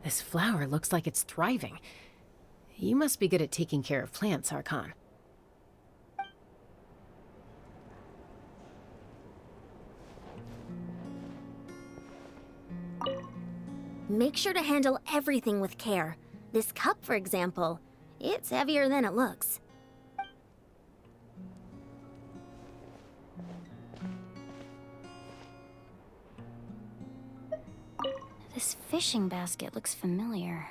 This flower looks like it's thriving. You must be good at taking care of plants, Archon. Make sure to handle everything with care. This cup, for example, it's heavier than it looks. This fishing basket looks familiar.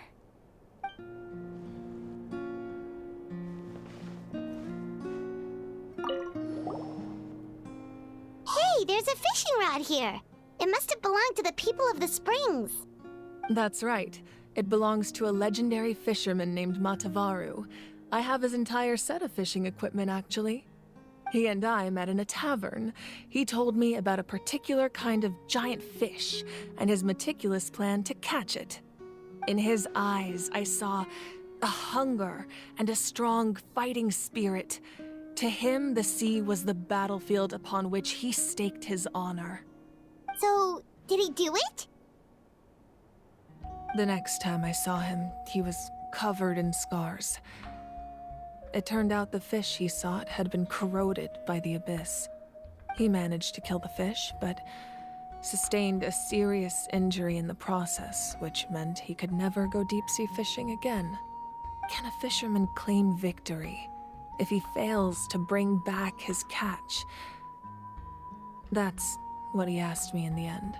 Hey, there's a fishing rod here. It must have belonged to the people of the springs. That's right. It belongs to a legendary fisherman named Matavaru. I have his entire set of fishing equipment, actually. He and I met in a tavern. He told me about a particular kind of giant fish and his meticulous plan to catch it. In his eyes, I saw a hunger and a strong fighting spirit. To him, the sea was the battlefield upon which he staked his honor. So, did he do it? The next time I saw him, he was covered in scars. It turned out the fish he sought had been corroded by the abyss. He managed to kill the fish, but sustained a serious injury in the process, which meant he could never go deep-sea fishing again. Can a fisherman claim victory if he fails to bring back his catch? That's what he asked me in the end.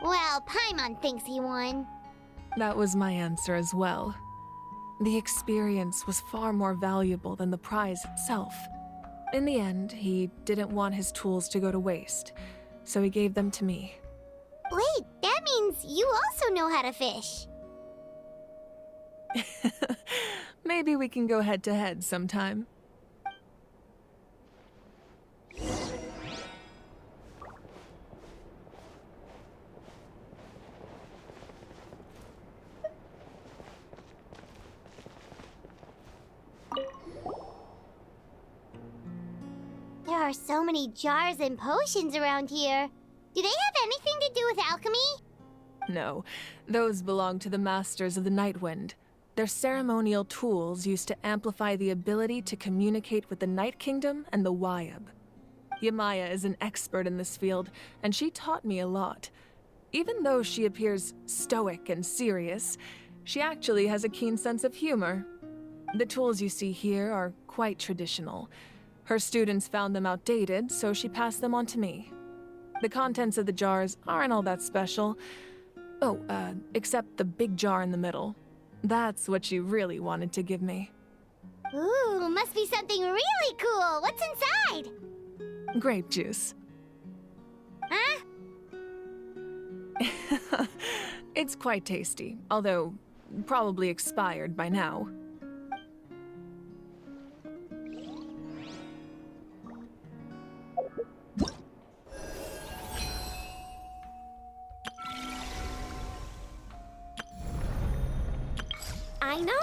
Well, Paimon thinks he won. That was my answer as well. The experience was far more valuable than the prize itself. In the end, he didn't want his tools to go to waste, so he gave them to me. Wait, that means you also know how to fish. Maybe we can go head-to-head sometime. There are so many jars and potions around here. Do they have anything to do with alchemy? No, those belong to the Masters of the Nightwind. They're ceremonial tools used to amplify the ability to communicate with the Night Kingdom and the Wyab. Yamaya is an expert in this field, and she taught me a lot. Even though she appears stoic and serious, she actually has a keen sense of humor. The tools you see here are quite traditional. Her students found them outdated, so she passed them on to me. The contents of the jars aren't all that special. Oh, except the big jar in the middle. That's what she really wanted to give me. Ooh, must be something really cool. What's inside? Grape juice. Huh? It's quite tasty, although probably expired by now. I know.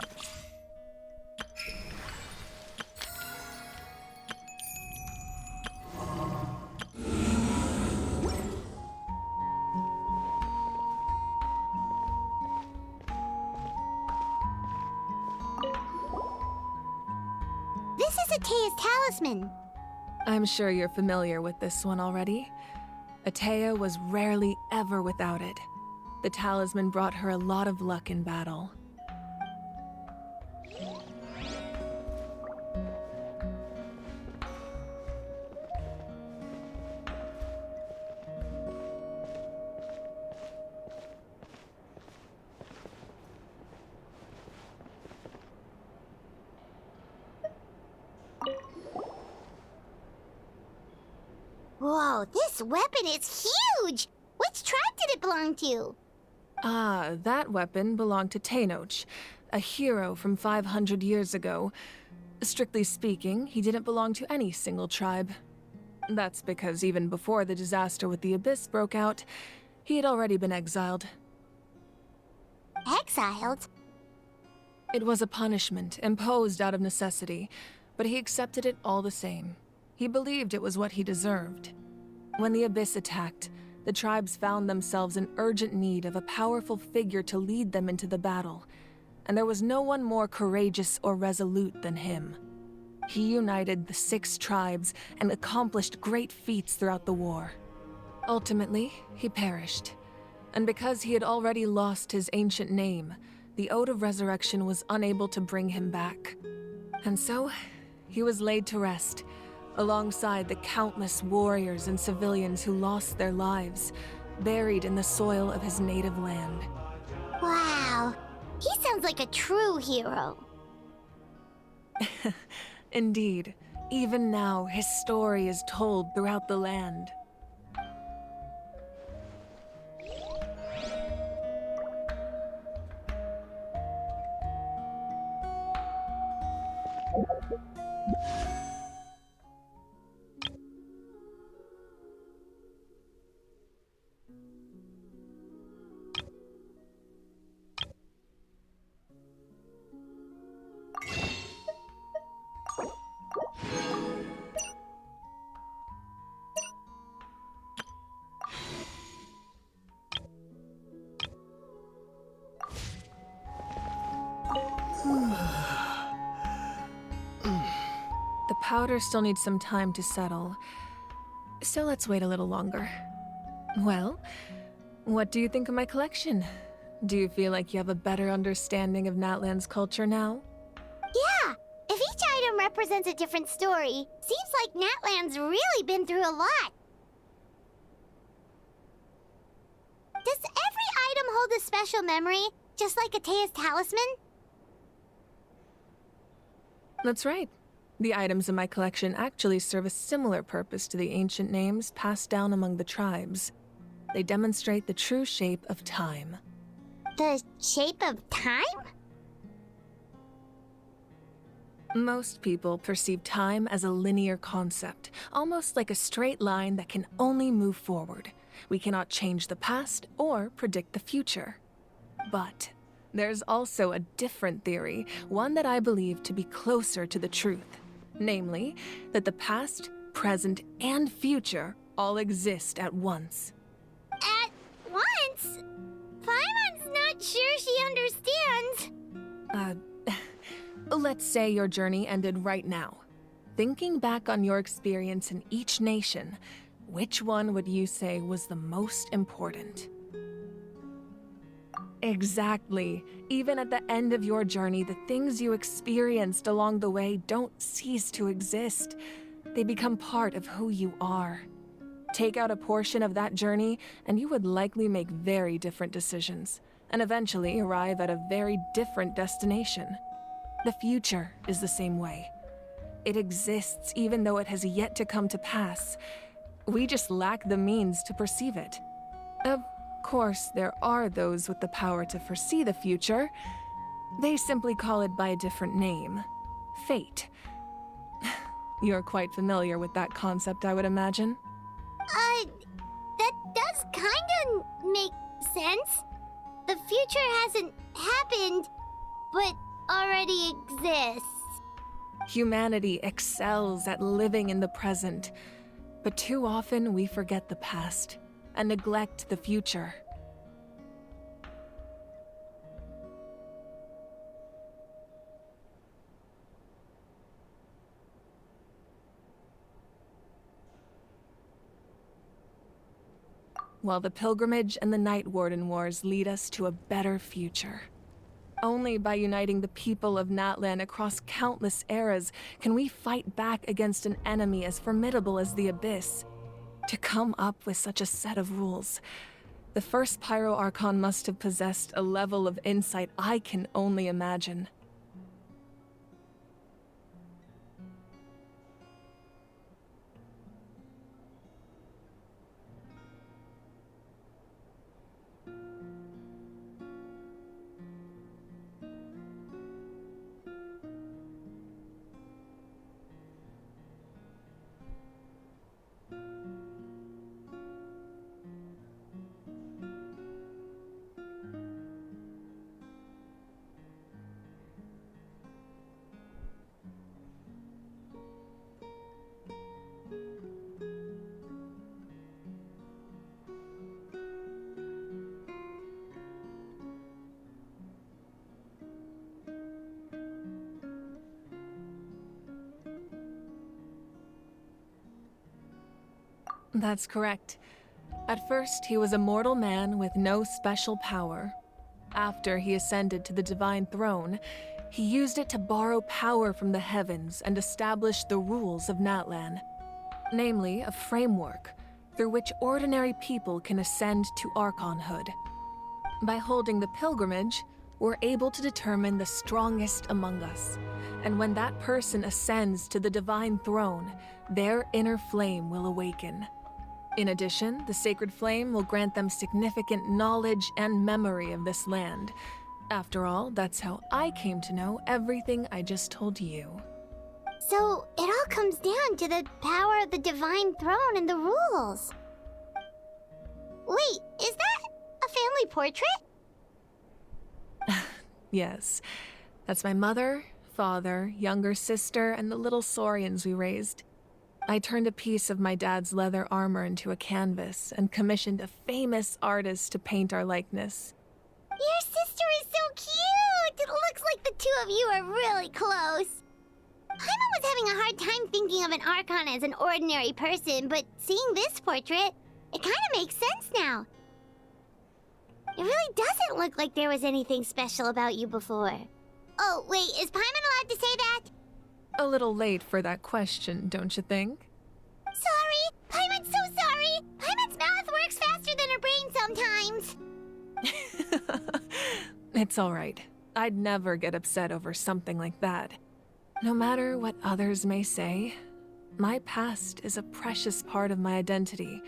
This is Atea's talisman. I'm sure you're familiar with this one already. Atea was rarely ever without it. The talisman brought her a lot of luck in battle. Whoa, this weapon is huge! Which tribe did it belong to? Ah, that weapon belonged to Tenoch, a hero from 500 years ago. Strictly speaking, he didn't belong to any single tribe. That's because even before the disaster with the Abyss broke out, he had already been exiled. Exiled? It was a punishment imposed out of necessity, but he accepted it all the same. He believed it was what he deserved. When the Abyss attacked, the tribes found themselves in urgent need of a powerful figure to lead them into the battle, and there was no one more courageous or resolute than him. He united the 6 tribes and accomplished great feats throughout the war. Ultimately, he perished, and because he had already lost his ancient name, the Ode of Resurrection was unable to bring him back. And so, he was laid to rest, alongside the countless warriors and civilians who lost their lives, buried in the soil of his native land. Wow. He sounds like a true hero. Indeed, even now his story is told throughout the land. The powder still needs some time to settle, so let's wait a little longer. Well, what do you think of my collection? Do you feel like you have a better understanding of Natlan's culture now? Yeah, if each item represents a different story, seems like Natlan's really been through a lot. Does every item hold a special memory, just like Atea's talisman? That's right. The items in my collection actually serve a similar purpose to the ancient names passed down among the tribes. They demonstrate the true shape of time. The shape of time? Most people perceive time as a linear concept, almost like a straight line that can only move forward. We cannot change the past or predict the future. But there's also a different theory, one that I believe to be closer to the truth. Namely, that the past, present, and future all exist at once. At once? Paimon's not sure she understands. Let's say your journey ended right now. Thinking back on your experience in each nation, which one would you say was the most important? Exactly. Even at the end of your journey, the things you experienced along the way don't cease to exist. They become part of who you are. Take out a portion of that journey, and you would likely make very different decisions, and eventually arrive at a very different destination. The future is the same way. It exists even though it has yet to come to pass. We just lack the means to perceive it. Of course, there are those with the power to foresee the future. They simply call it by a different name. Fate. You're quite familiar with that concept, I would imagine. That does kinda make sense. The future hasn't happened, but already exists. Humanity excels at living in the present, but too often we forget the past and neglect the future. While the pilgrimage and the Night Warden Wars lead us to a better future. Only by uniting the people of Natlan across countless eras can we fight back against an enemy as formidable as the Abyss. To come up with such a set of rules, the first Pyro Archon must have possessed a level of insight I can only imagine. That's correct. At first, he was a mortal man with no special power. After he ascended to the divine throne, he used it to borrow power from the heavens and establish the rules of Natlan, namely a framework through which ordinary people can ascend to archonhood. By holding the pilgrimage, we're able to determine the strongest among us, and when that person ascends to the divine throne, their inner flame will awaken. In addition, the sacred flame will grant them significant knowledge and memory of this land. After all, that's how I came to know everything I just told you. So, it all comes down to the power of the divine throne and the rules. Wait, is that a family portrait? Yes, that's my mother, father, younger sister, and the little saurians we raised. I turned a piece of my dad's leather armor into a canvas and commissioned a famous artist to paint our likeness. Your sister is so cute! It looks like the two of you are really close. Paimon was having a hard time thinking of an Archon as an ordinary person, but seeing this portrait, it kind of makes sense now. It really doesn't look like there was anything special about you before. Oh, wait, is Paimon allowed to say that? A little late for that question, don't you think? Sorry! Paimon's so sorry! Paimon's mouth works faster than her brain sometimes. It's all right. I'd never get upset over something like that. No matter what others may say, my past is a precious part of my identity.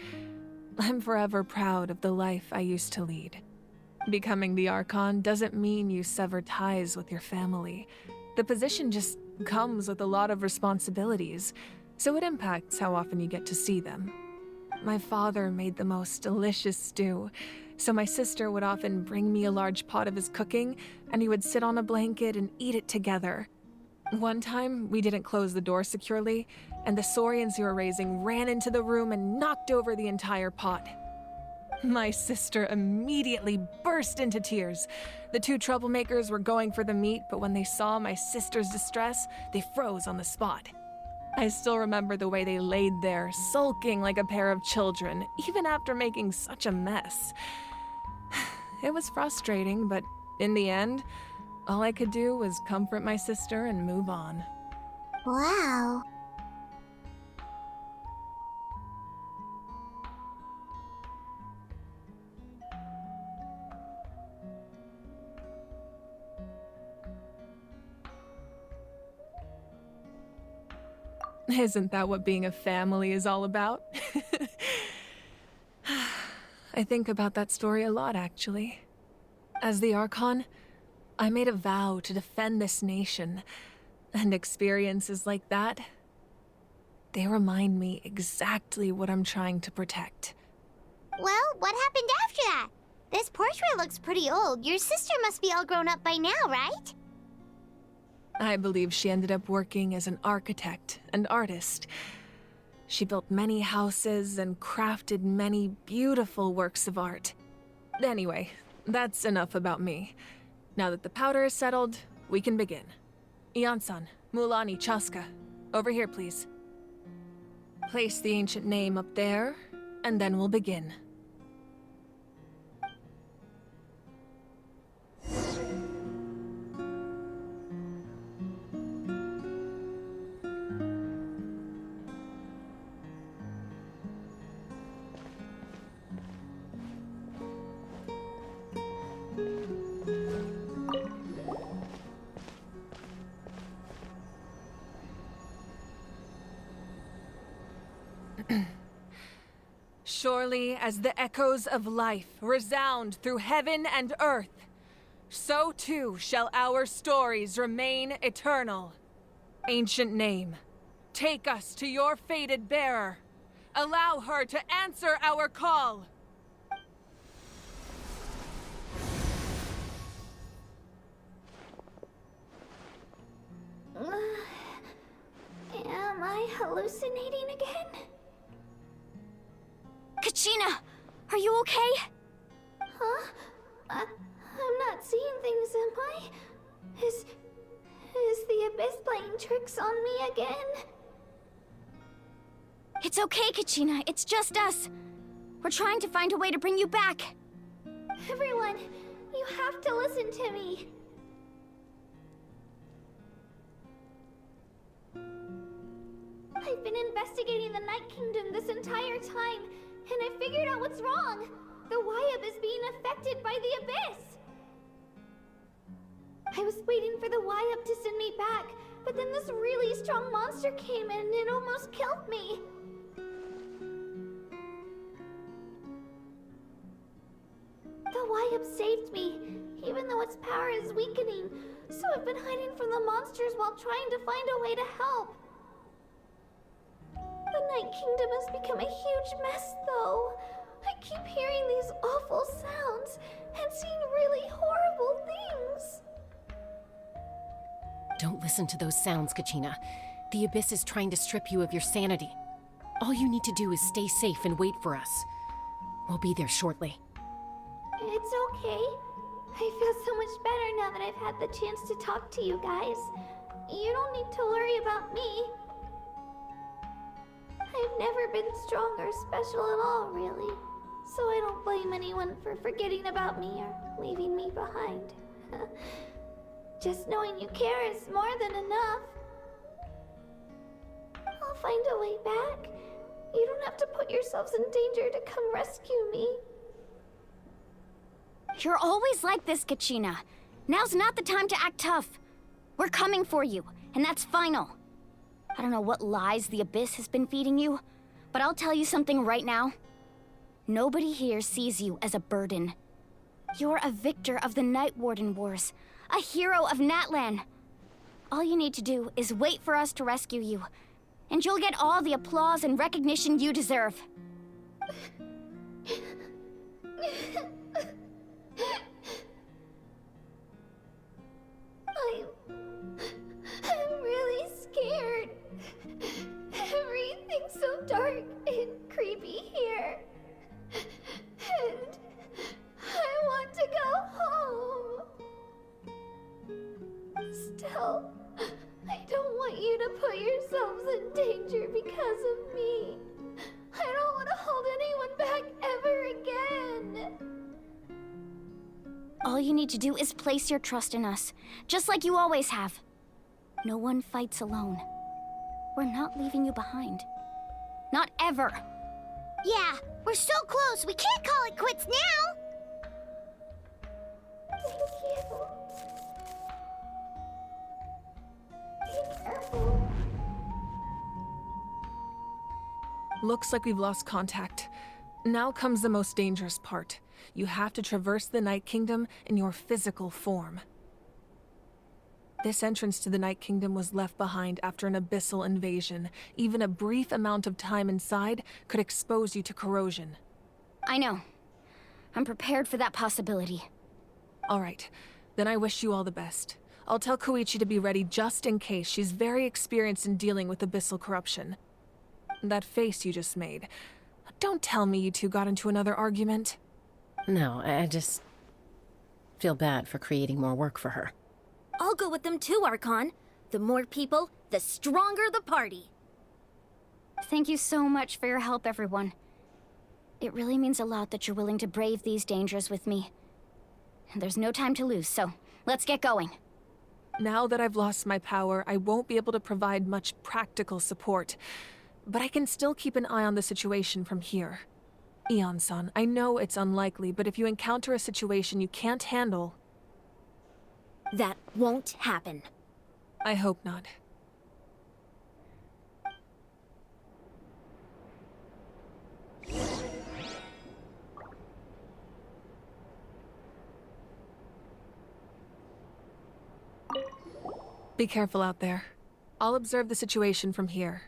I'm forever proud of the life I used to lead. Becoming the Archon doesn't mean you sever ties with your family. The position just comes with a lot of responsibilities, so it impacts how often you get to see them. My father made the most delicious stew, so my sister would often bring me a large pot of his cooking, and he would sit on a blanket and eat it together. One time, we didn't close the door securely, and the saurians we were raising ran into the room and knocked over the entire pot. My sister immediately burst into tears. The two troublemakers were going for the meat, but when they saw my sister's distress, they froze on the spot. I still remember the way they laid there, sulking like a pair of children, even after making such a mess. It was frustrating, but in the end, all I could do was comfort my sister and move on. Wow. Isn't that what being a family is all about? I think about that story a lot, actually. As the Archon, I made a vow to defend this nation, and experiences like that, they remind me exactly what I'm trying to protect. Well, what happened after that? This portrait looks pretty old. Your sister must be all grown up by now, right? I believe she ended up working as an architect and artist. She built many houses and crafted many beautiful works of art. Anyway, that's enough about me. Now that the powder is settled, we can begin. Ian-san, Mulani, Chaska, over here, please. Place the ancient name up there, and then we'll begin. Surely as the echoes of life resound through heaven and earth, so too shall our stories remain eternal. Ancient name, take us to your fated bearer. Allow her to answer our call. Am I hallucinating again? Kachina, are you okay? Huh? I'm not seeing things, am I? Is the Abyss playing tricks on me again? It's okay, Kachina. It's just us. We're trying to find a way to bring you back. Everyone, you have to listen to me. I've been investigating the Night Kingdom this entire time, and I figured out what's wrong. The Wyab is being affected by the Abyss. I was waiting for the Wyab to send me back, but then this really strong monster came in and it almost killed me. The Wyab saved me, even though its power is weakening, so I've been hiding from the monsters while trying to find a way to help. The Night Kingdom has become a huge mess, though. I keep hearing these awful sounds and seeing really horrible things. Don't listen to those sounds, Kachina. The Abyss is trying to strip you of your sanity. All you need to do is stay safe and wait for us. We'll be there shortly. It's okay. I feel so much better now that I've had the chance to talk to you guys. You don't need to worry about me. I've never been strong or special at all, really. So I don't blame anyone for forgetting about me or leaving me behind. Just knowing you care is more than enough. I'll find a way back. You don't have to put yourselves in danger to come rescue me. You're always like this, Kachina. Now's not the time to act tough. We're coming for you, and that's final. I don't know what lies the Abyss has been feeding you, but I'll tell you something right now. Nobody here sees you as a burden. You're a victor of the Night Warden Wars, a hero of Natlan. All you need to do is wait for us to rescue you, and you'll get all the applause and recognition you deserve. I'm really scared. Everything's so dark and creepy here. And I want to go home. Still, I don't want you to put yourselves in danger because of me. I don't want to hold anyone back ever again. All you need to do is place your trust in us, just like you always have. No one fights alone. We're not leaving you behind. Not ever. Yeah, we're so close. We can't call it quits now. Thank you. Be careful. Looks like we've lost contact. Now comes the most dangerous part. You have to traverse the Night Kingdom in your physical form. This entrance to the Night Kingdom was left behind after an abyssal invasion. Even a brief amount of time inside could expose you to corrosion. I know. I'm prepared for that possibility. All right, then I wish you all the best. I'll tell Koichi to be ready just in case. She's very experienced in dealing with abyssal corruption. That face you just made. Don't tell me you two got into another argument. No, I just feel bad for creating more work for her. I'll go with them too, Archon. The more people, the stronger the party. Thank you so much for your help, everyone. It really means a lot that you're willing to brave these dangers with me. There's no time to lose, so let's get going. Now that I've lost my power, I won't be able to provide much practical support. But I can still keep an eye on the situation from here. Eon-san, I know it's unlikely, but if you encounter a situation you can't handle... That won't happen. I hope not. Be careful out there. I'll observe the situation from here.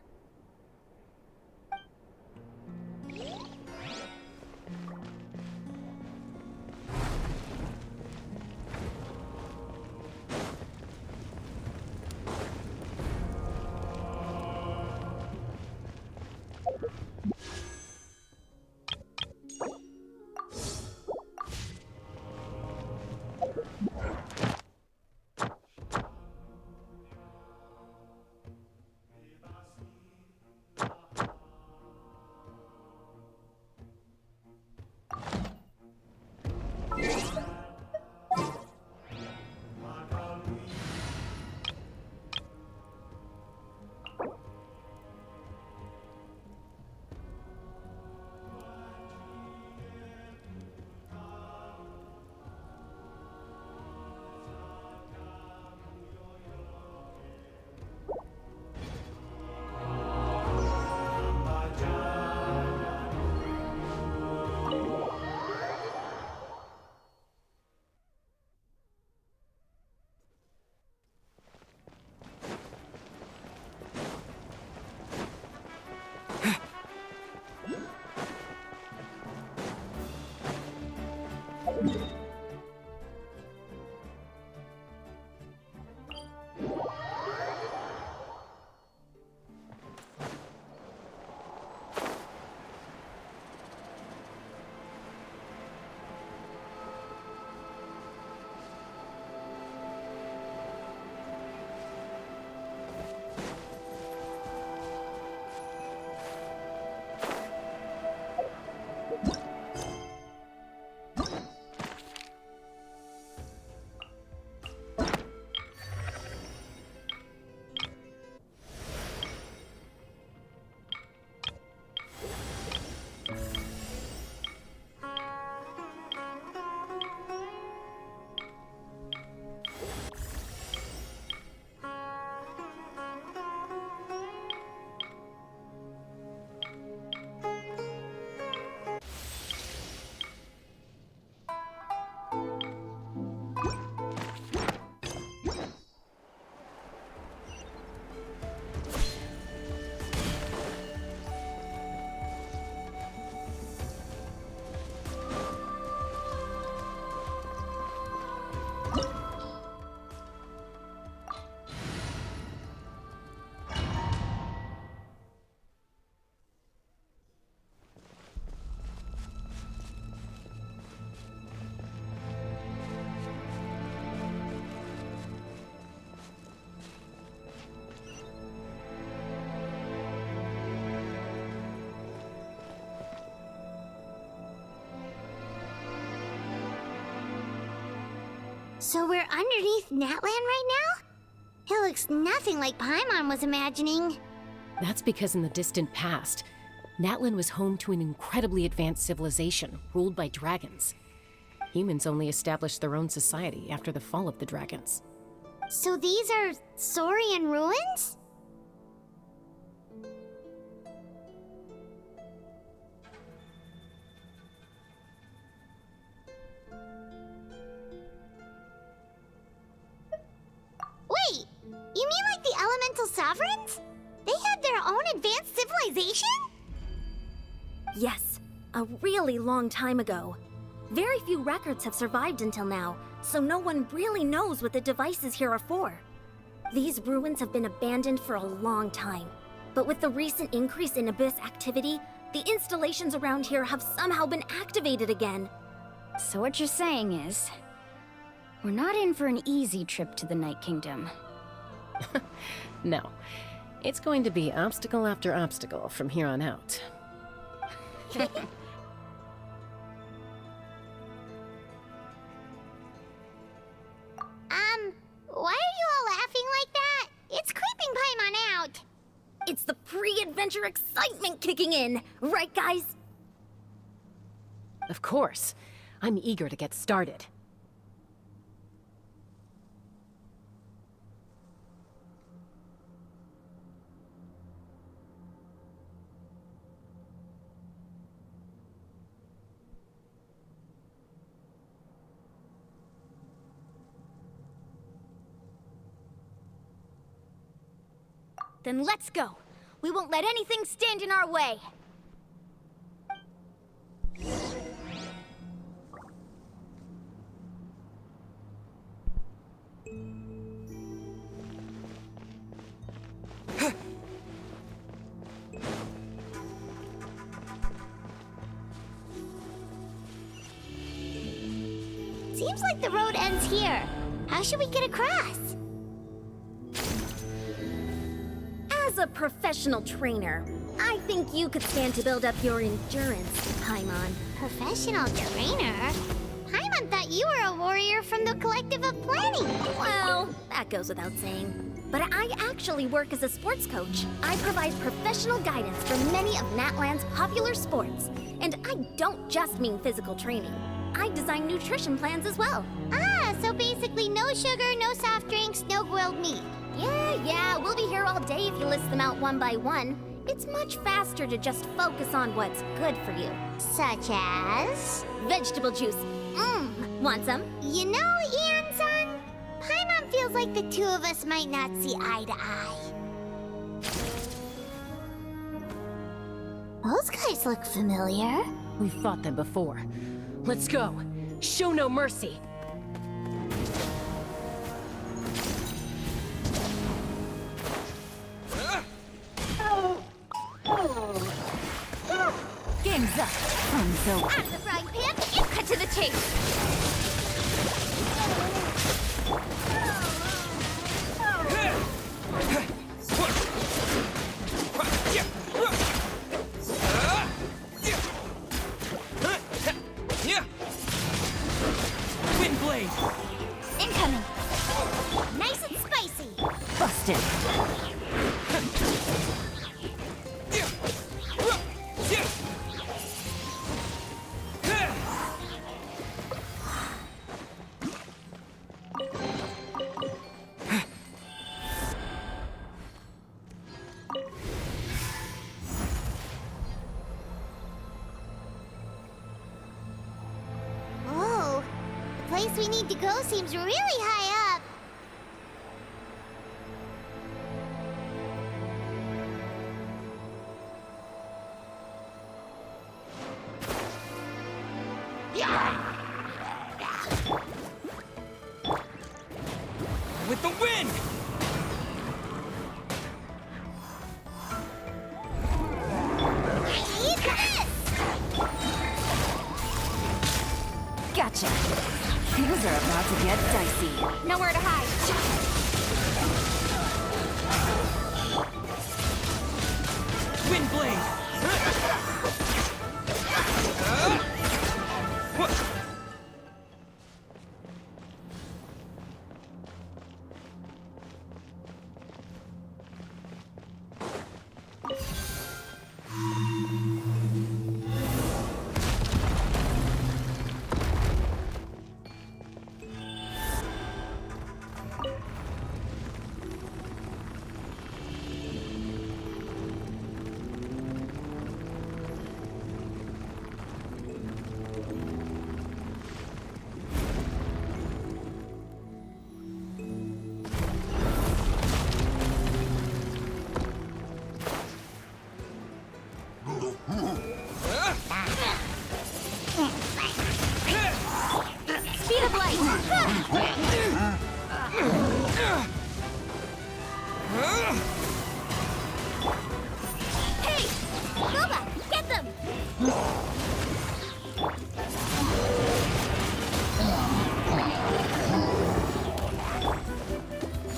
So we're underneath Natlan right now? It looks nothing like Paimon was imagining. That's because in the distant past, Natlan was home to an incredibly advanced civilization ruled by dragons. Humans only established their own society after the fall of the dragons. So these are Saurian ruins? Wait, you mean like the elemental sovereigns? They had their own advanced civilization? Yes, a really long time ago. Very few records have survived until now, so no one really knows what the devices here are for. These ruins have been abandoned for a long time, but with the recent increase in Abyss activity, the installations around here have somehow been activated again. So what you're saying is, we're not in for an easy trip to the Night Kingdom. No. It's going to be obstacle after obstacle from here on out. Why are you all laughing like that? It's creeping Paimon out. It's the pre-adventure excitement kicking in, right guys? Of course. I'm eager to get started. Then let's go. We won't let anything stand in our way. Seems like the road ends here. How should we get across? As a professional trainer, I think you could stand to build up your endurance, Paimon. Professional trainer? Paimon thought you were a warrior from the Collective of Planning. Well, that goes without saying. But I actually work as a sports coach. I provide professional guidance for many of Natlan's popular sports. And I don't just mean physical training. I design nutrition plans as well. Ah, so basically no sugar, no soft drinks, no grilled meat. Yeah, we'll be here all day if you list them out one by one. It's much faster to just focus on what's good for you. Such as? Vegetable juice. Want some? You know, Ian-san, Paimon feels like the two of us might not see eye to eye. Those guys look familiar. We've fought them before. Let's go. Show no mercy! Game's up. Fun's over. Out of the frying pan! Cut to the chase. Wind blade! Incoming. Nice and spicy! Busted. Oh, the place we need to go seems really high up. With the wind! Eat this! Gotcha. Things are about to get dicey. Nowhere to hide. Wind blade! Speed of light. Hey! Boba, get them!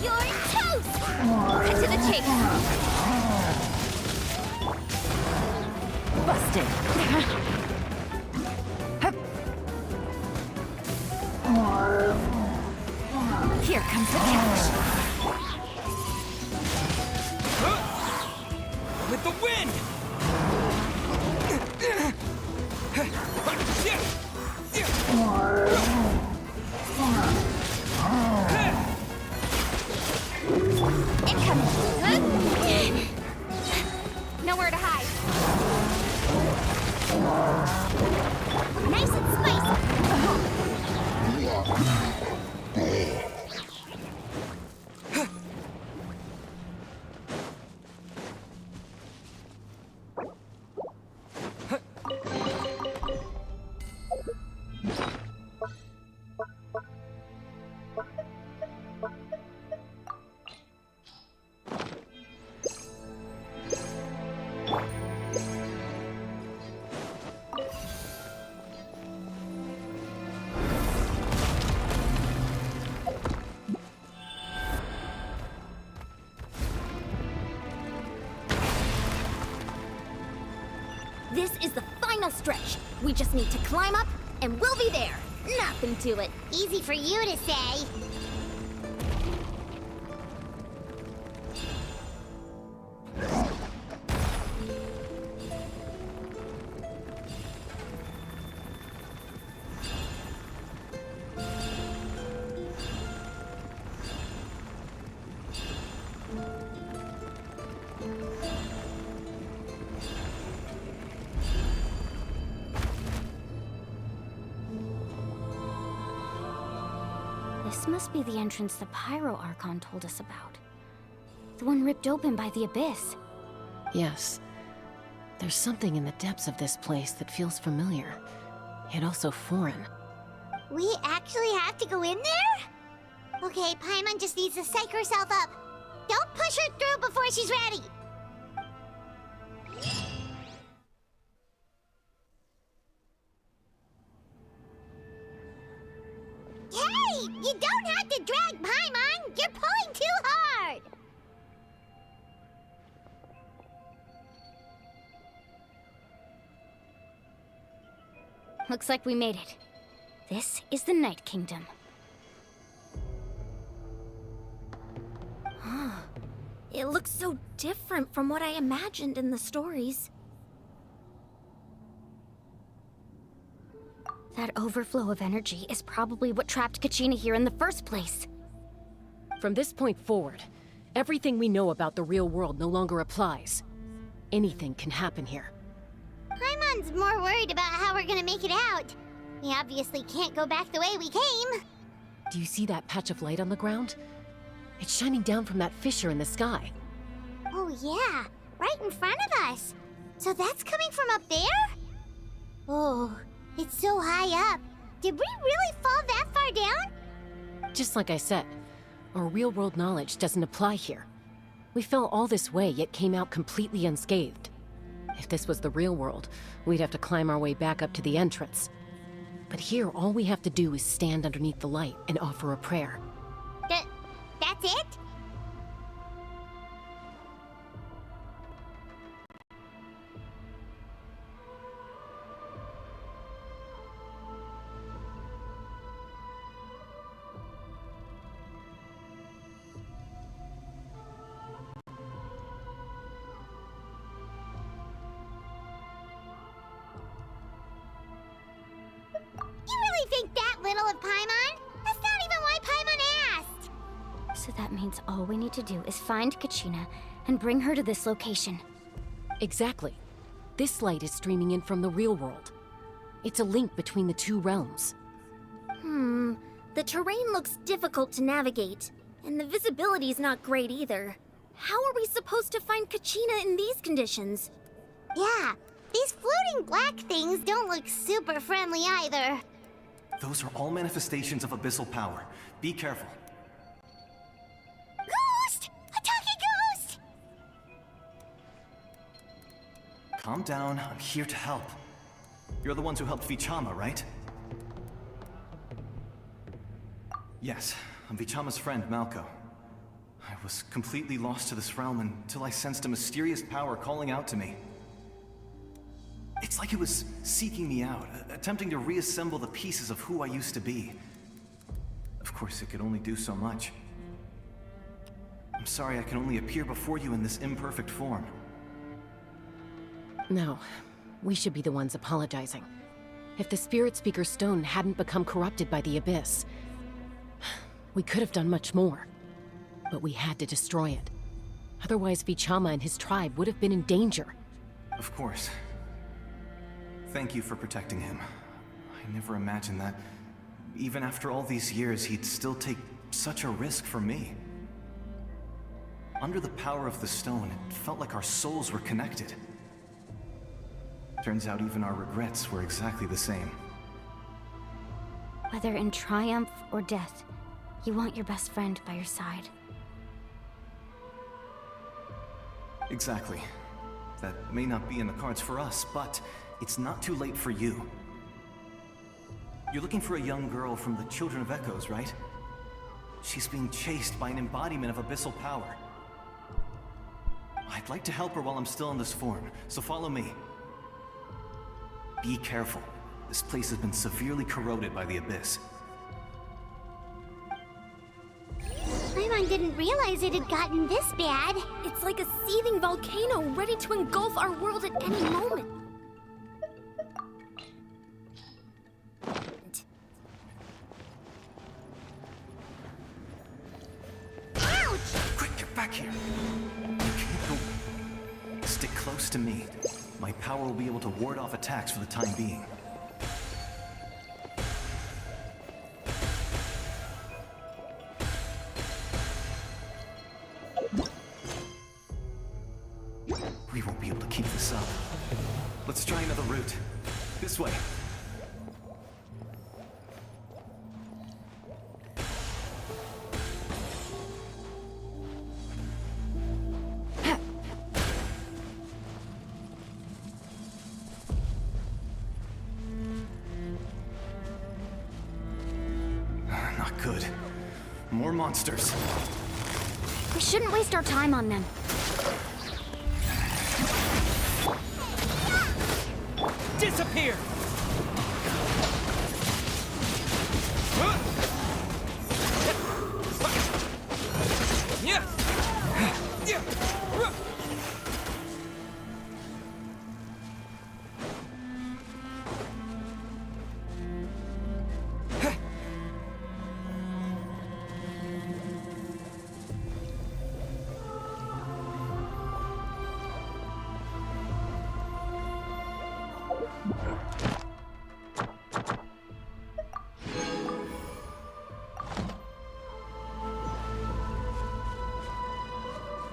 You're toast! Cut to the chase. Busted. Here comes the catch. With the wind! Incoming. Nowhere to hide. Nice and spicy! This is the final stretch. We just need to climb up, and we'll be there. Nothing to it. Easy for you to say. This must be the entrance the Pyro Archon told us about. The one ripped open by the Abyss. Yes. There's something in the depths of this place that feels familiar, yet also foreign. We actually have to go in there? Okay, Paimon just needs to psych herself up. Don't push her through before she's ready. Hey! You don't have to drag Paimon! You're pulling too hard! Looks like we made it. This is the Night Kingdom. It looks so different from what I imagined in the stories. That overflow of energy is probably what trapped Kachina here in the first place. From this point forward, everything we know about the real world no longer applies. Anything can happen here. Paimon's more worried about how we're gonna make it out. We obviously can't go back the way we came. Do you see that patch of light on the ground? It's shining down from that fissure in the sky. Oh yeah, right in front of us. So that's coming from up there? Oh, it's so high up. Did we really fall that far down? Just like I said, our real-world knowledge doesn't apply here. We fell all this way, yet came out completely unscathed. If this was the real world, we'd have to climb our way back up to the entrance. But here, all we have to do is stand underneath the light and offer a prayer. That's it? You really think that little of Paimon? That's not even why Paimon asked! So that means all we need to do is find Kachina and bring her to this location. Exactly. This light is streaming in from the real world. It's a link between the two realms. The terrain looks difficult to navigate, and the visibility's not great either. How are we supposed to find Kachina in these conditions? Yeah, these floating black things don't look super friendly either. Those are all manifestations of abyssal power. Be careful. Ghost! A talking ghost! Calm down, I'm here to help. You're the ones who helped Vichama, right? Yes, I'm Vichama's friend, Malko. I was completely lost to this realm until I sensed a mysterious power calling out to me. It's like it was seeking me out, attempting to reassemble the pieces of who I used to be. Of course, it could only do so much. I'm sorry I can only appear before you in this imperfect form. No, we should be the ones apologizing. If the Spirit Speaker's stone hadn't become corrupted by the Abyss, we could have done much more. But we had to destroy it. Otherwise, Vichama and his tribe would have been in danger. Of course. Thank you for protecting him. I never imagined that, even after all these years, he'd still take such a risk for me. Under the power of the stone, it felt like our souls were connected. Turns out even our regrets were exactly the same. Whether in triumph or death, you want your best friend by your side. Exactly. That may not be in the cards for us, but it's not too late for you. You're looking for a young girl from the Children of Echoes, right? She's being chased by an embodiment of abyssal power. I'd like to help her while I'm still in this form, so follow me. Be careful. This place has been severely corroded by the Abyss. Paimon didn't realize it had gotten this bad. It's like a seething volcano ready to engulf our world at any moment. Ouch! Quick, get back here! You can't go... Stick close to me. My power will be able to ward off attacks for the time being. We won't be able to keep this up. Let's try another route. This way. could. More monsters. We shouldn't waste our time on them. Disappear!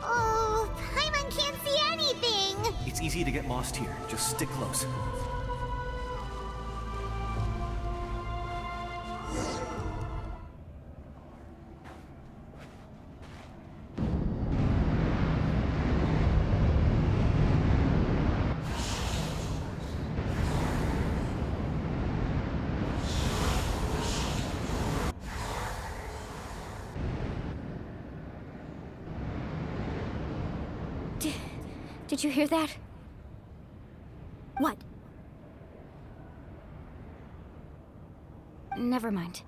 Oh, Paimon can't see anything! It's easy to get lost here. Just stick close. Did you hear that? What? Never mind.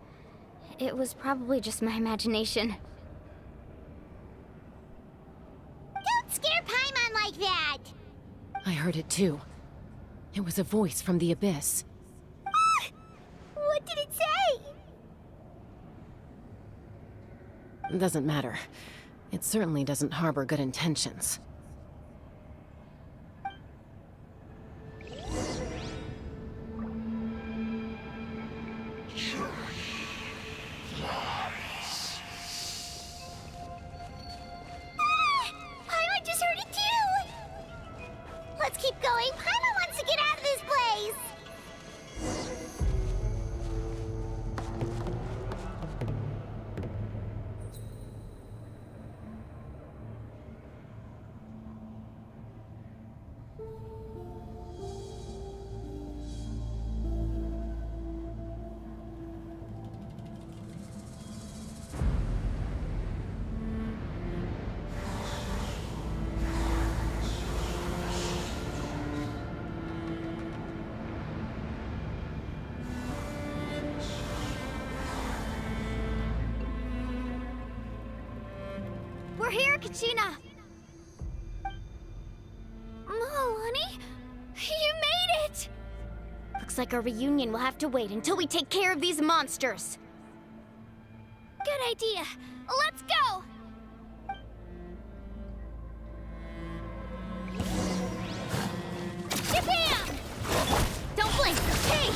It was probably just my imagination. Don't scare Paimon like that! I heard it too. It was a voice from the abyss. What did it say? Doesn't matter. It certainly doesn't harbor good intentions. Paimon just heard it too! Let's keep going. Paimon wants to get out of this place! We're here, Kachina! Oh, honey? You made it! Looks like our reunion will have to wait until we take care of these monsters. Good idea. Let's go! Japan! Don't blink! Hey!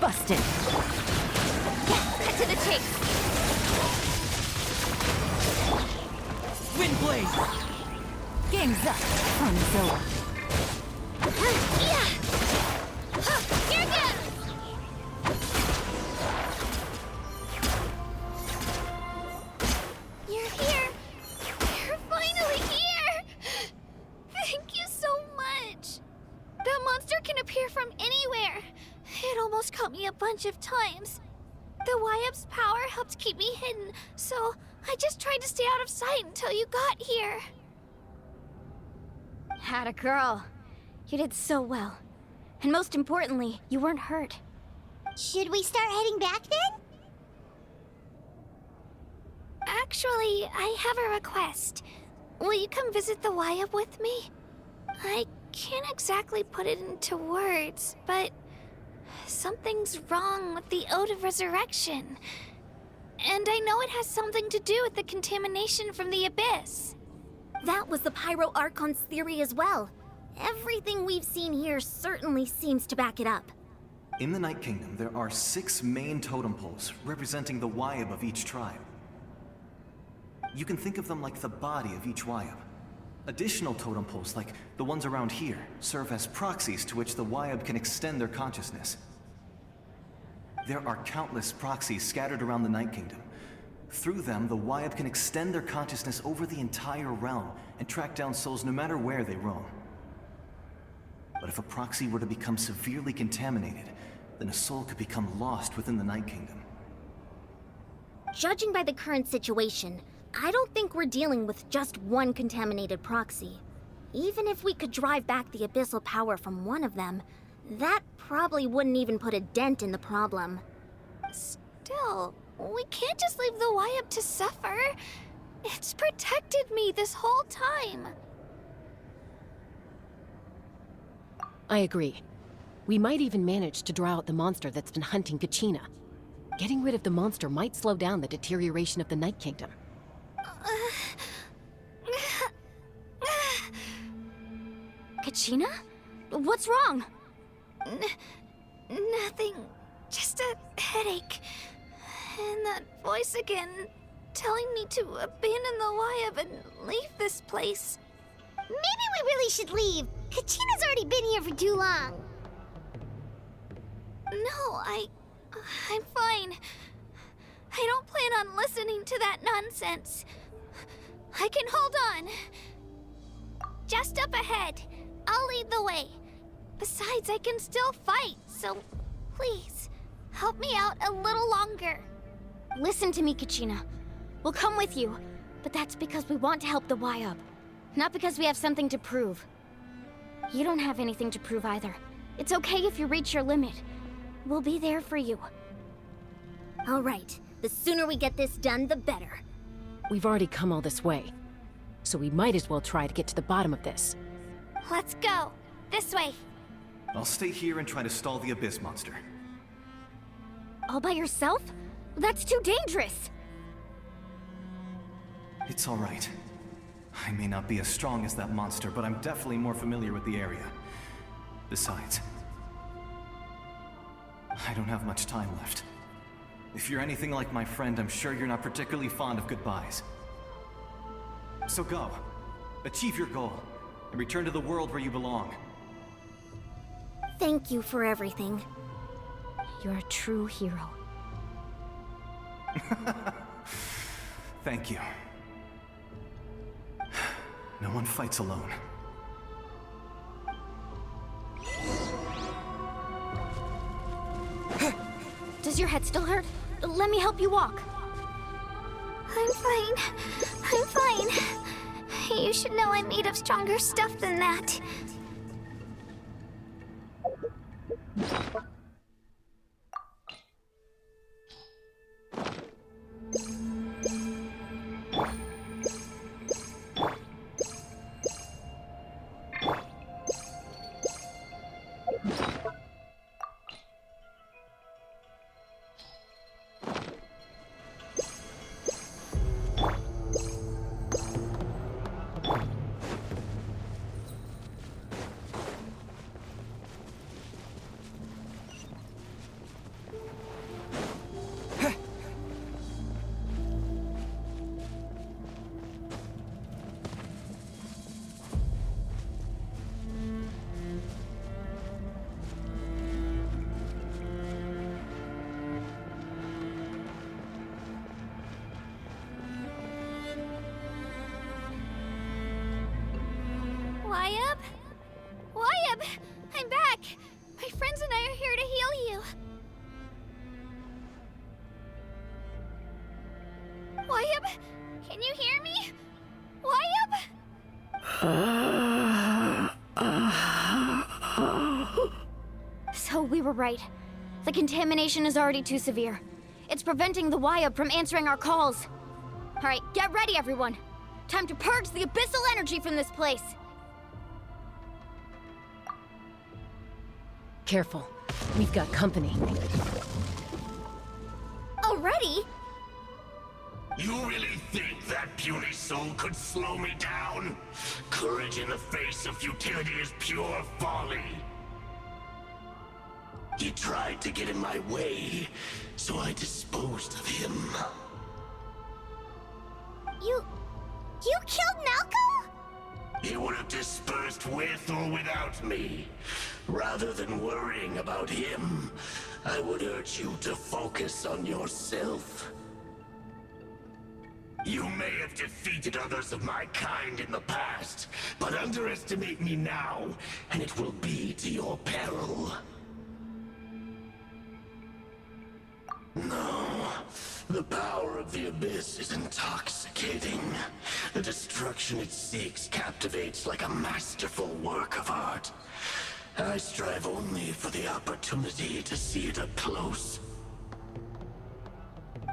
Busted! Cut to the chase! Wind blade! Game's up! Fun's over. Yeah! Here goes! You're here! You're finally here! Thank you so much! That monster can appear from anywhere. It almost caught me a bunch of times. The Wyab's power helped keep me hidden, so I just tried to stay out of sight until you got here. Atta girl. You did so well. And most importantly, you weren't hurt. Should we start heading back then? Actually, I have a request. Will you come visit the Wyab with me? I can't exactly put it into words, but something's wrong with the Ode of Resurrection. And I know it has something to do with the contamination from the Abyss. That was the Pyro Archon's theory as well. Everything we've seen here certainly seems to back it up. In the Night Kingdom, there are 6 main totem poles representing the Wyab of each tribe. You can think of them like the body of each Wyab. Additional totem poles, like the ones around here, serve as proxies to which the Wyab can extend their consciousness. There are countless proxies scattered around the Night Kingdom. Through them, the Wyab can extend their consciousness over the entire realm and track down souls no matter where they roam. But if a proxy were to become severely contaminated, then a soul could become lost within the Night Kingdom. Judging by the current situation, I don't think we're dealing with just one contaminated proxy. Even if we could drive back the abyssal power from one of them, that probably wouldn't even put a dent in the problem. Still, we can't just leave the Wyab to suffer. It's protected me this whole time. I agree. We might even manage to draw out the monster that's been hunting Kachina. Getting rid of the monster might slow down the deterioration of the Night Kingdom. Kachina? What's wrong? Nothing. Just a headache. And that voice again, telling me to abandon the Wyab and leave this place. Maybe we really should leave. Kachina's already been here for too long. No, I'm fine. I don't plan on listening to that nonsense. I can hold on. Just up ahead. I'll lead the way. Besides, I can still fight, so please, help me out a little longer. Listen to me, Kachina. We'll come with you, but that's because we want to help the Wyab, not because we have something to prove. You don't have anything to prove either. It's okay if you reach your limit. We'll be there for you. All right, the sooner we get this done, the better. We've already come all this way, so we might as well try to get to the bottom of this. Let's go. This way. I'll stay here and try to stall the Abyss monster. All by yourself? That's too dangerous. It's all right. I may not be as strong as that monster, but I'm definitely more familiar with the area. Besides, I don't have much time left. If you're anything like my friend, I'm sure you're not particularly fond of goodbyes. So go. Achieve your goal, and return to the world where you belong. Thank you for everything. You're a true hero. Thank you. No one fights alone. Does your head still hurt? Let me help you walk. I'm fine. I'm fine. You should know I'm made of stronger stuff than that. Wyab? Wyab! I'm back! My friends and I are here to heal you. Wyab? Can you hear me? Wyab? So we were right. The contamination is already too severe. It's preventing the Wyab from answering our calls. All right, get ready, everyone. Time to purge the abyssal energy from this place. Careful. We've got company. Already? You really think that puny soul could slow me down? Courage in the face of futility is pure folly. He tried to get in my way, so I disposed of him. You killed Malco? He would have dispersed with or without me. Rather than worrying about him, I would urge you to focus on yourself. You may have defeated others of my kind in the past, but underestimate me now, and it will be to your peril. No. The power of the Abyss is intoxicating. The destruction it seeks captivates like a masterful work of art. I strive only for the opportunity to see it up close.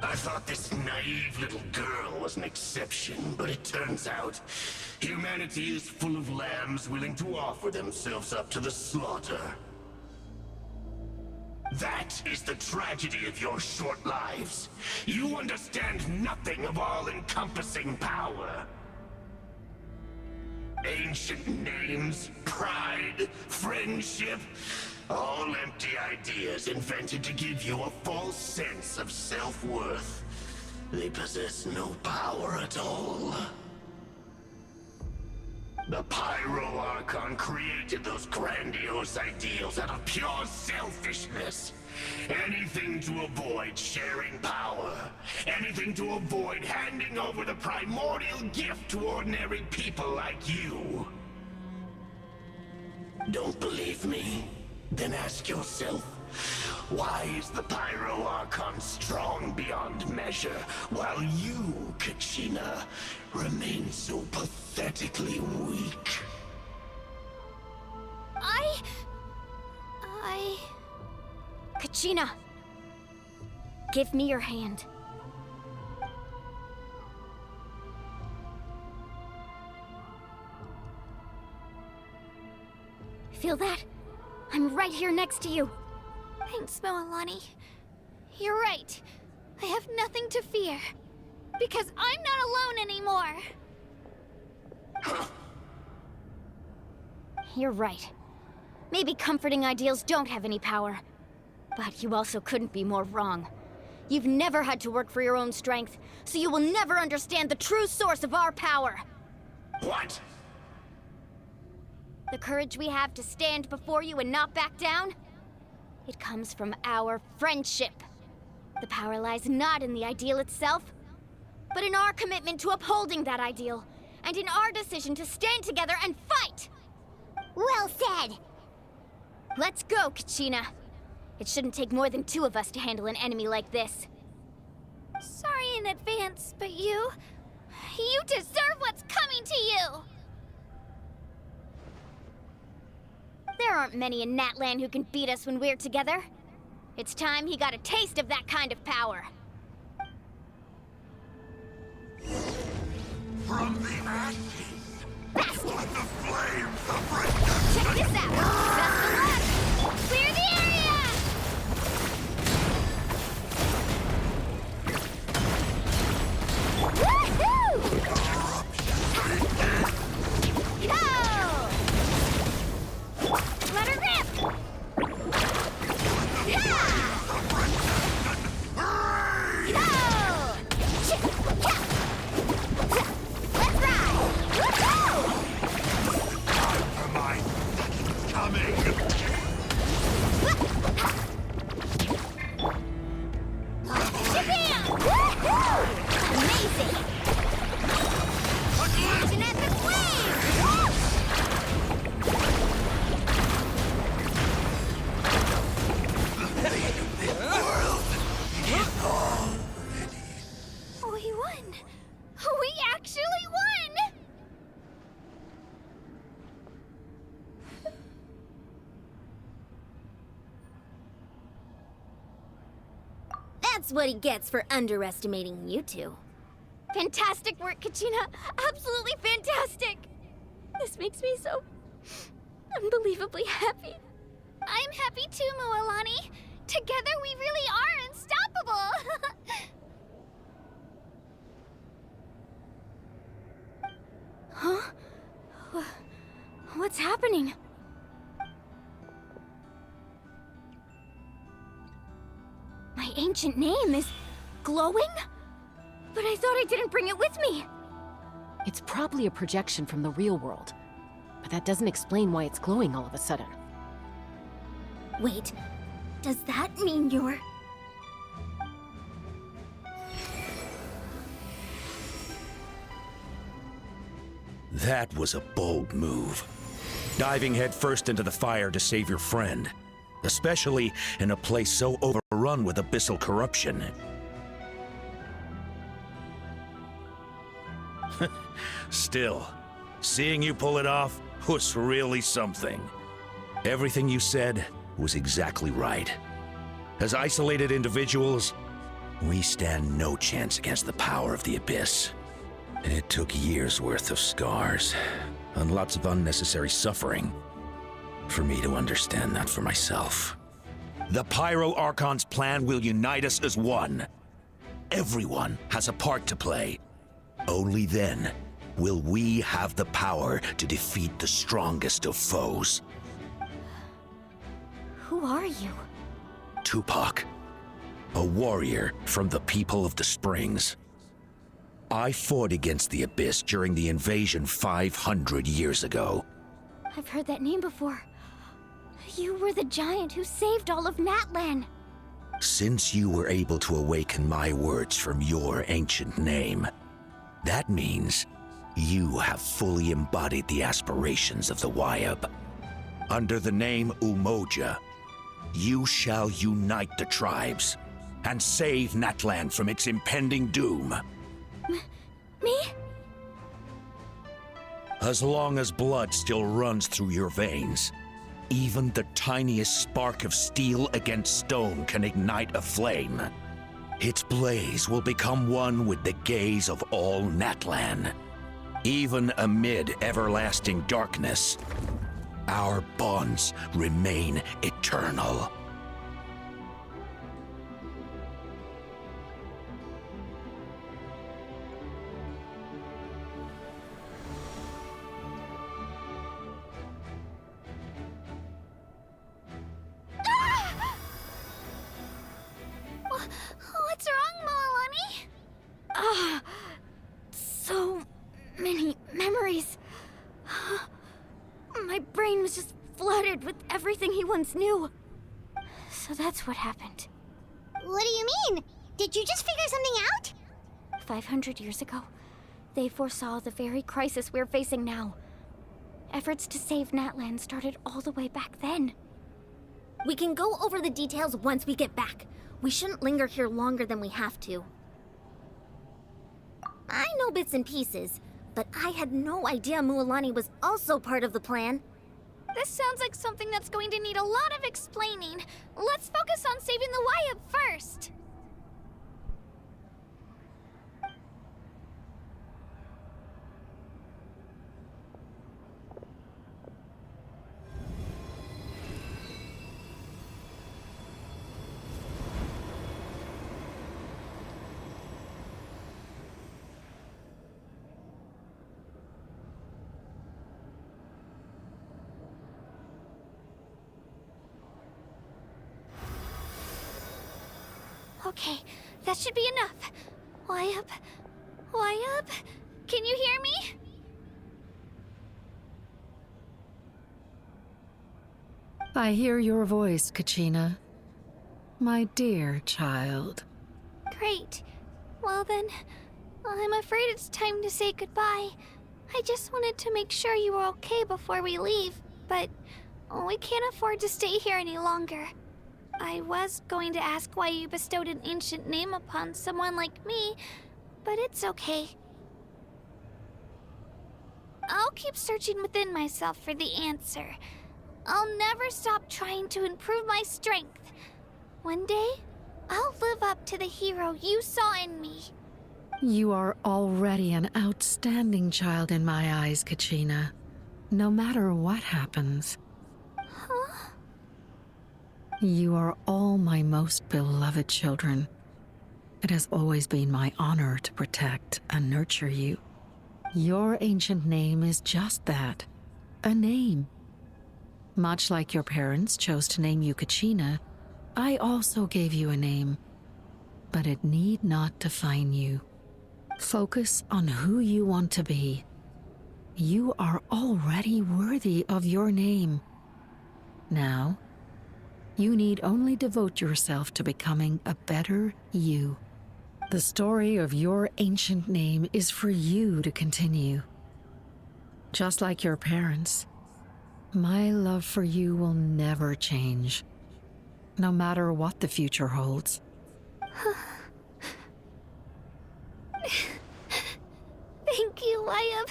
I thought this naive little girl was an exception, but it turns out humanity is full of lambs willing to offer themselves up to the slaughter. That is the tragedy of your short lives. You understand nothing of all-encompassing power. Ancient names, pride, friendship, all empty ideas invented to give you a false sense of self-worth. They possess no power at all. The Pyro Archon created those grandiose ideals out of pure selfishness. Anything to avoid sharing power. Anything to avoid handing over the primordial gift to ordinary people like you. Don't believe me? Then ask yourself, why is the Pyro Archon strong beyond measure, while you, Kachina, remain so pathetically weak? Kachina! Give me your hand. Feel that? I'm right here next to you. Thanks, Moalani. You're right. I have nothing to fear. Because I'm not alone anymore. You're right. Maybe comforting ideals don't have any power. But you also couldn't be more wrong. You've never had to work for your own strength, so you will never understand the true source of our power. What? The courage we have to stand before you and not back down? It comes from our friendship. The power lies not in the ideal itself, but in our commitment to upholding that ideal, and in our decision to stand together and fight! Well said! Let's go, Kachina. It shouldn't take more than 2 of us to handle an enemy like this. Sorry in advance, but you deserve what's coming to you! There aren't many in Natlan who can beat us when we're together. It's time he got a taste of that kind of power. From the ashes, Bastard! let the flames of redemption. Check this out! Best of luck! Clear the area! Woohoo! Go! Let her rip! Yeah! Go! Let's ride! Woohoo! For my second coming. Shabam! Woohoo! Amazing! Catch an epic wave! We won! We actually won! That's what he gets for underestimating you two. Fantastic work, Kachina! Absolutely fantastic! This makes me so unbelievably happy. I'm happy too, Moalani. Together we really are unstoppable! Huh? What's happening? My ancient name is glowing? But I thought I didn't bring it with me. It's probably a projection from the real world. But that doesn't explain why it's glowing all of a sudden. Wait, does that mean you're... That was a bold move. Diving headfirst into the fire to save your friend. especially in a place so overrun with abyssal corruption. Still, seeing you pull it off was really something. Everything you said was exactly right. As isolated individuals, we stand no chance against the power of the Abyss. It took years' worth of scars, and lots of unnecessary suffering, for me to understand that for myself. The Pyro Archon's plan will unite us as one. Everyone has a part to play. Only then will we have the power to defeat the strongest of foes. Who are you? Tupac, a warrior from the people of the Springs. I fought against the Abyss during the invasion 500 years ago. I've heard that name before. You were the giant who saved all of Natlan. Since you were able to awaken my words from your ancient name, that means you have fully embodied the aspirations of the Wyab. Under the name Umoja, you shall unite the tribes and save Natlan from its impending doom. Me? As long as blood still runs through your veins, even the tiniest spark of steel against stone can ignite a flame. Its blaze will become one with the gaze of all Natlan. Even amid everlasting darkness, our bonds remain eternal. What's wrong, Moalani? So many memories. My brain was just flooded with everything he once knew. So that's what happened. What do you mean? Did you just figure something out? 500 years ago, they foresaw the very crisis we're facing now. Efforts to save Natlan started all the way back then. We can go over the details once we get back. We shouldn't linger here longer than we have to. I know bits and pieces, but I had no idea Mualani was also part of the plan. This sounds like something that's going to need a lot of explaining. Let's focus on saving the Wyab first. Okay, that should be enough. Wyab? Wyab? Can you hear me? I hear your voice, Kachina. My dear child. Great. Well then, I'm afraid it's time to say goodbye. I just wanted to make sure you were okay before we leave, but we can't afford to stay here any longer. I was going to ask why you bestowed an ancient name upon someone like me, but it's okay. I'll keep searching within myself for the answer. I'll never stop trying to improve my strength. One day, I'll live up to the hero you saw in me. You are already an outstanding child in my eyes, Kachina. No matter what happens. Huh? You are all my most beloved children. It has always been my honor to protect and nurture you. Your ancient name is just that, a name. Much like your parents chose to name you Kachina, I also gave you a name. But it need not define you. Focus on who you want to be. You are already worthy of your name. Now, you need only devote yourself to becoming a better you. The story of your ancient name is for you to continue. Just like your parents, my love for you will never change. no matter what the future holds. Thank you, Wyatt.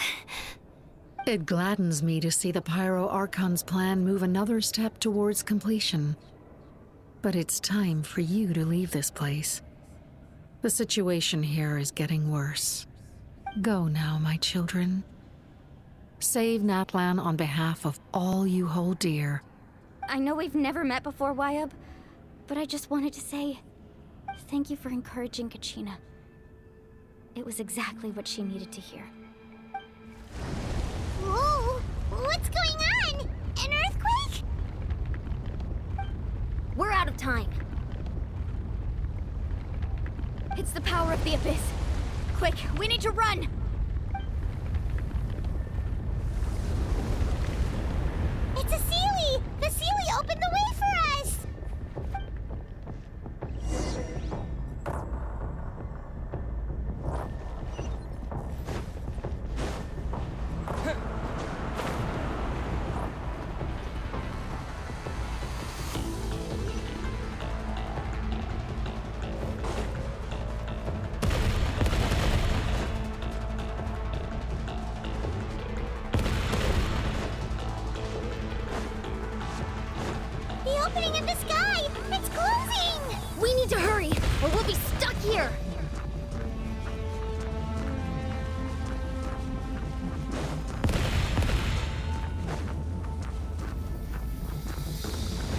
It gladdens me to see the Pyro Archon's plan move another step towards completion. But it's time for you to leave this place. The situation here is getting worse. Go now, my children. Save Natlan on behalf of all you hold dear. I know we've never met before, Wyatt, but I just wanted to say thank you for encouraging Kachina. It was exactly what she needed to hear. Whoa! What's going on? An earthquake? We're out of time. It's the power of the Abyss. Quick, we need to run! It's a Sealy! The Sealy opened the way for us! The opening in the sky! It's closing! We need to hurry, or we'll be stuck here!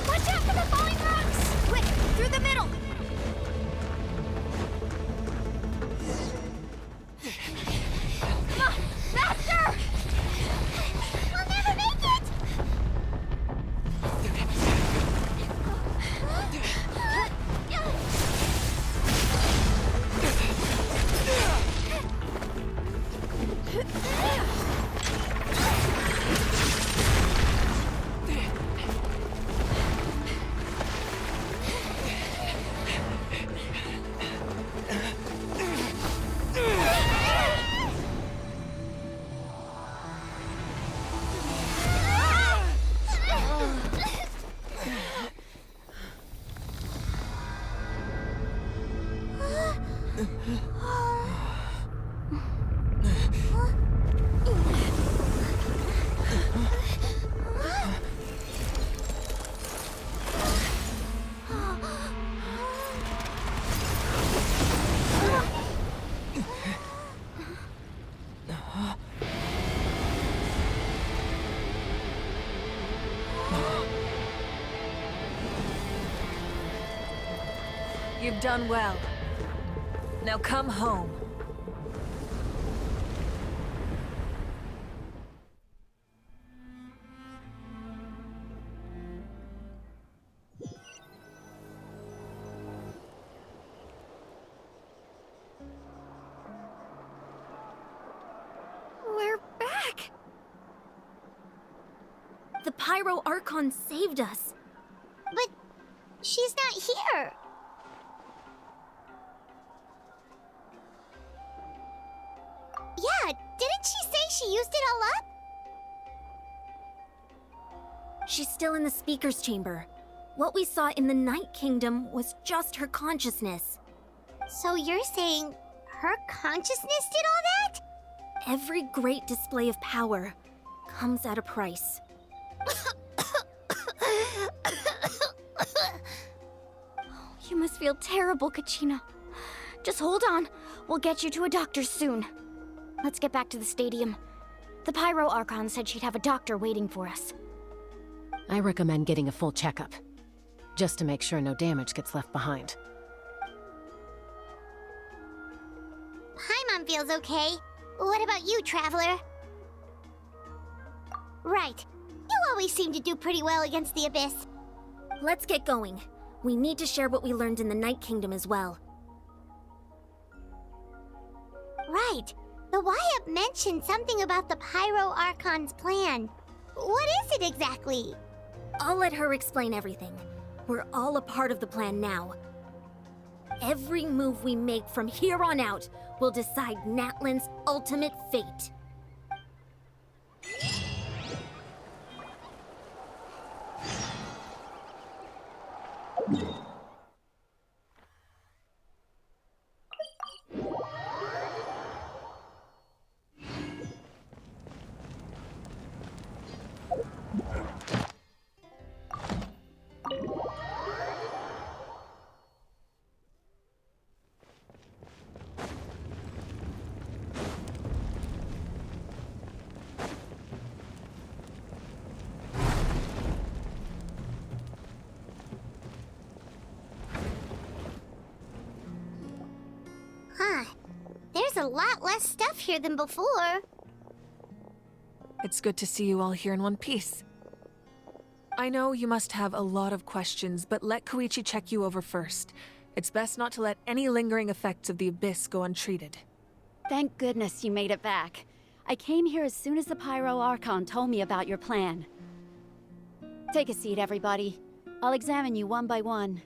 Watch out for the falling rocks! Quick, through the middle! Come on, faster! We'll never make it! You've done well. Now come home. We're back! The Pyro Archon saved us. But she's not here. Yeah, didn't she say she used it all up? She's still in the speaker's chamber. What we saw in the Night Kingdom was just her consciousness. So you're saying her consciousness did all that? Every great display of power comes at a price. You must feel terrible, Kachina. Just hold on. We'll get you to a doctor soon. Let's get back to the stadium. The Pyro Archon said she'd have a doctor waiting for us. I recommend getting a full checkup, just to make sure no damage gets left behind. Paimon feels okay. What about you, Traveler? Right. You always seem to do pretty well against the Abyss. Let's get going. We need to share what we learned in the Night Kingdom as well. Right. The Wyatt mentioned something about the Pyro Archon's plan. What is it exactly? I'll let her explain everything. We're all a part of the plan now. Every move we make from here on out will decide Natlan's ultimate fate. lot less stuff here than before. It's good to see you all here in one piece. I know you must have a lot of questions, but let Koichi check you over first. It's best not to let any lingering effects of the Abyss go untreated. Thank goodness you made it back. I came here as soon as the Pyro Archon told me about your plan. Take a seat, everybody. I'll examine you one by one.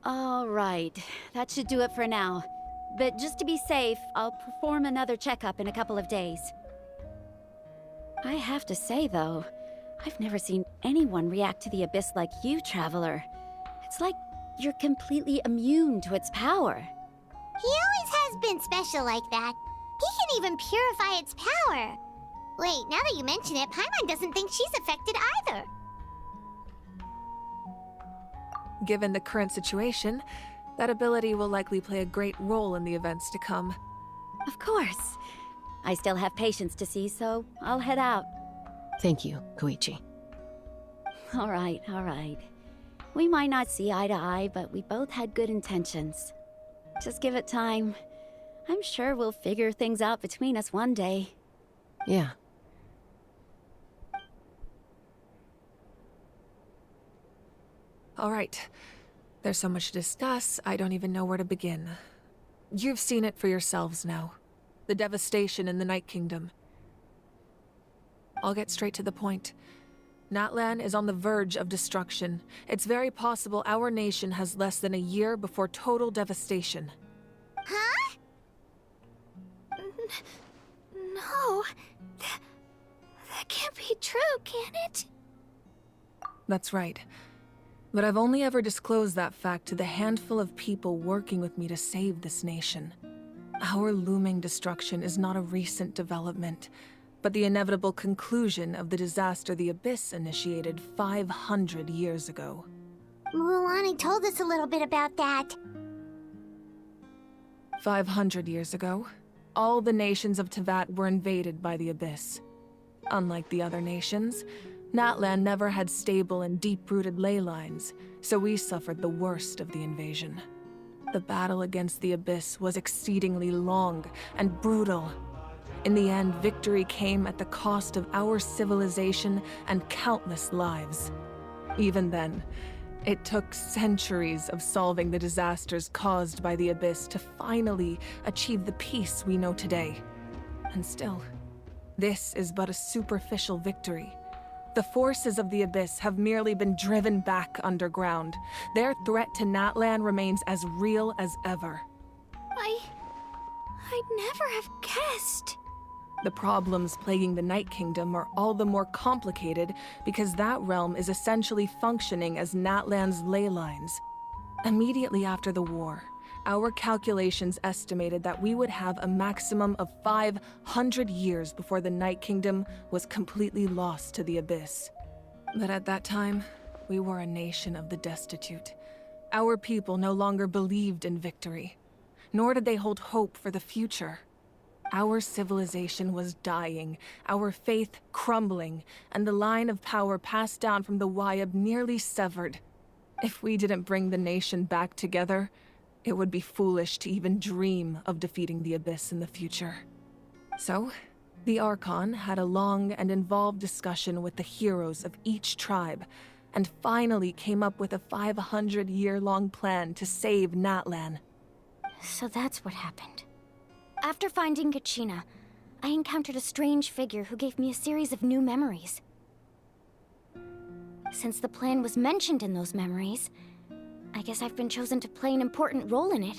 All right, that should do it for now. But just to be safe, I'll perform another checkup in a couple of days. I have to say, though, I've never seen anyone react to the Abyss like you, Traveler. It's like you're completely immune to its power. He always has been special like that. He can even purify its power. Wait, now that you mention it, Paimon doesn't think she's affected either. Given the current situation, that ability will likely play a great role in the events to come. Of course. I still have patients to see, so I'll head out. Thank you, Koichi. All right, all right. We might not see eye to eye, but we both had good intentions. Just give it time. I'm sure we'll figure things out between us one day. Yeah. All right. There's so much to discuss, I don't even know where to begin. You've seen it for yourselves now. The devastation in the Night Kingdom. I'll get straight to the point. Natlan is on the verge of destruction. It's very possible our nation has less than a year before total devastation. Huh? No. That can't be true, can it? That's right. But I've only ever disclosed that fact to the handful of people working with me to save this nation. Our looming destruction is not a recent development, but the inevitable conclusion of the disaster the Abyss initiated 500 years ago. Mualani told us a little bit about that. 500 years ago, all the nations of Teyvat were invaded by the Abyss. Unlike the other nations, Natlan never had stable and deep-rooted ley lines, so we suffered the worst of the invasion. The battle against the Abyss was exceedingly long and brutal. In the end, victory came at the cost of our civilization and countless lives. Even then, it took centuries of solving the disasters caused by the Abyss to finally achieve the peace we know today. And still, this is but a superficial victory. The forces of the Abyss have merely been driven back underground. Their threat to Natlan remains as real as ever. I'd never have guessed. The problems plaguing the Night Kingdom are all the more complicated because that realm is essentially functioning as Natlan's ley lines. Immediately after the war, our calculations estimated that we would have a maximum of 500 years before the Night Kingdom was completely lost to the Abyss. But at that time, we were a nation of the destitute. Our people no longer believed in victory, nor did they hold hope for the future. Our civilization was dying, our faith crumbling, and the line of power passed down from the Wayab nearly severed. If we didn't bring the nation back together, it would be foolish to even dream of defeating the Abyss in the future. So, the Archon had a long and involved discussion with the heroes of each tribe, and finally came up with a 500-year-long plan to save Natlan. So that's what happened. After finding Kachina, I encountered a strange figure who gave me a series of new memories. Since the plan was mentioned in those memories, I guess I've been chosen to play an important role in it.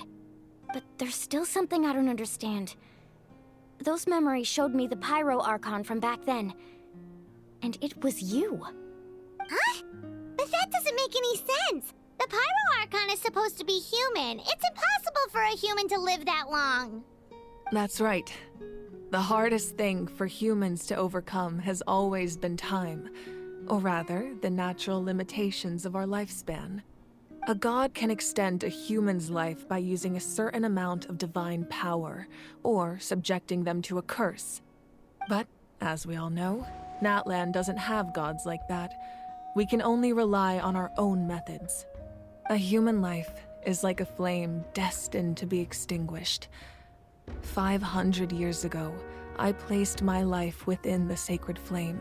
But there's still something I don't understand. Those memories showed me the Pyro Archon from back then. And it was you. Huh? But that doesn't make any sense. The Pyro Archon is supposed to be human. It's impossible for a human to live that long. That's right. The hardest thing for humans to overcome has always been time, or rather, the natural limitations of our lifespan. A god can extend a human's life by using a certain amount of divine power, or subjecting them to a curse. But, as we all know, Natlan doesn't have gods like that. We can only rely on our own methods. A human life is like a flame destined to be extinguished. 500 years ago, I placed my life within the sacred flame.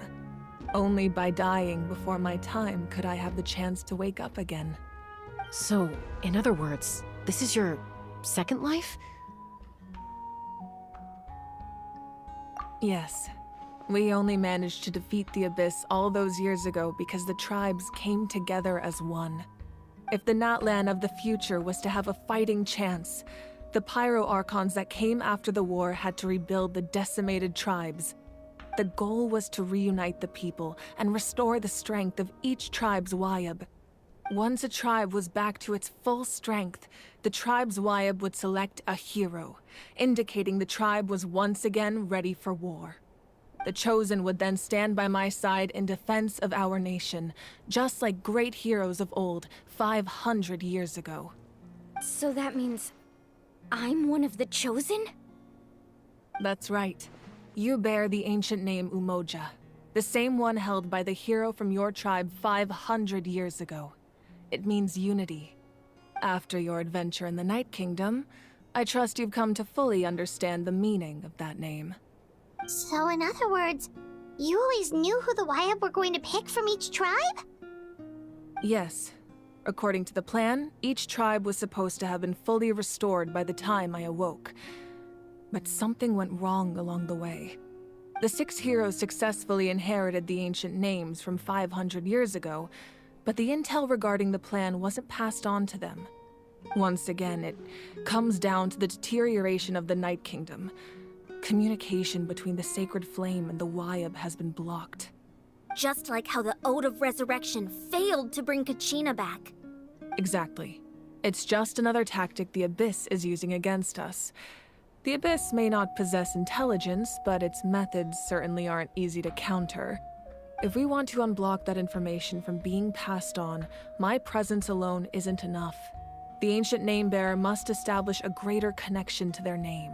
Only by dying before my time could I have the chance to wake up again. So, in other words, this is your second life? Yes. We only managed to defeat the Abyss all those years ago because the tribes came together as one. If the Natlan of the future was to have a fighting chance, the Pyro Archons that came after the war had to rebuild the decimated tribes. The goal was to reunite the people and restore the strength of each tribe's Wayab. Once a tribe was back to its full strength, the tribe's Wayab would select a hero, indicating the tribe was once again ready for war. The Chosen would then stand by my side in defense of our nation, just like great heroes of old, 500 years ago. So that means I'm one of the Chosen? That's right. You bear the ancient name Umoja, the same one held by the hero from your tribe 500 years ago. It means unity. After your adventure in the Night Kingdom, I trust you've come to fully understand the meaning of that name. So in other words, you always knew who the Wayab were going to pick from each tribe? Yes. According to the plan, each tribe was supposed to have been fully restored by the time I awoke. But something went wrong along the way. The 6 heroes successfully inherited the ancient names from 500 years ago, but the intel regarding the plan wasn't passed on to them. Once again, it comes down to the deterioration of the Night Kingdom. Communication between the Sacred Flame and the Wayab has been blocked. Just like how the Ode of Resurrection failed to bring Kachina back. Exactly. It's just another tactic the Abyss is using against us. The Abyss may not possess intelligence, but its methods certainly aren't easy to counter. If we want to unblock that information from being passed on, my presence alone isn't enough. The ancient name-bearer must establish a greater connection to their name.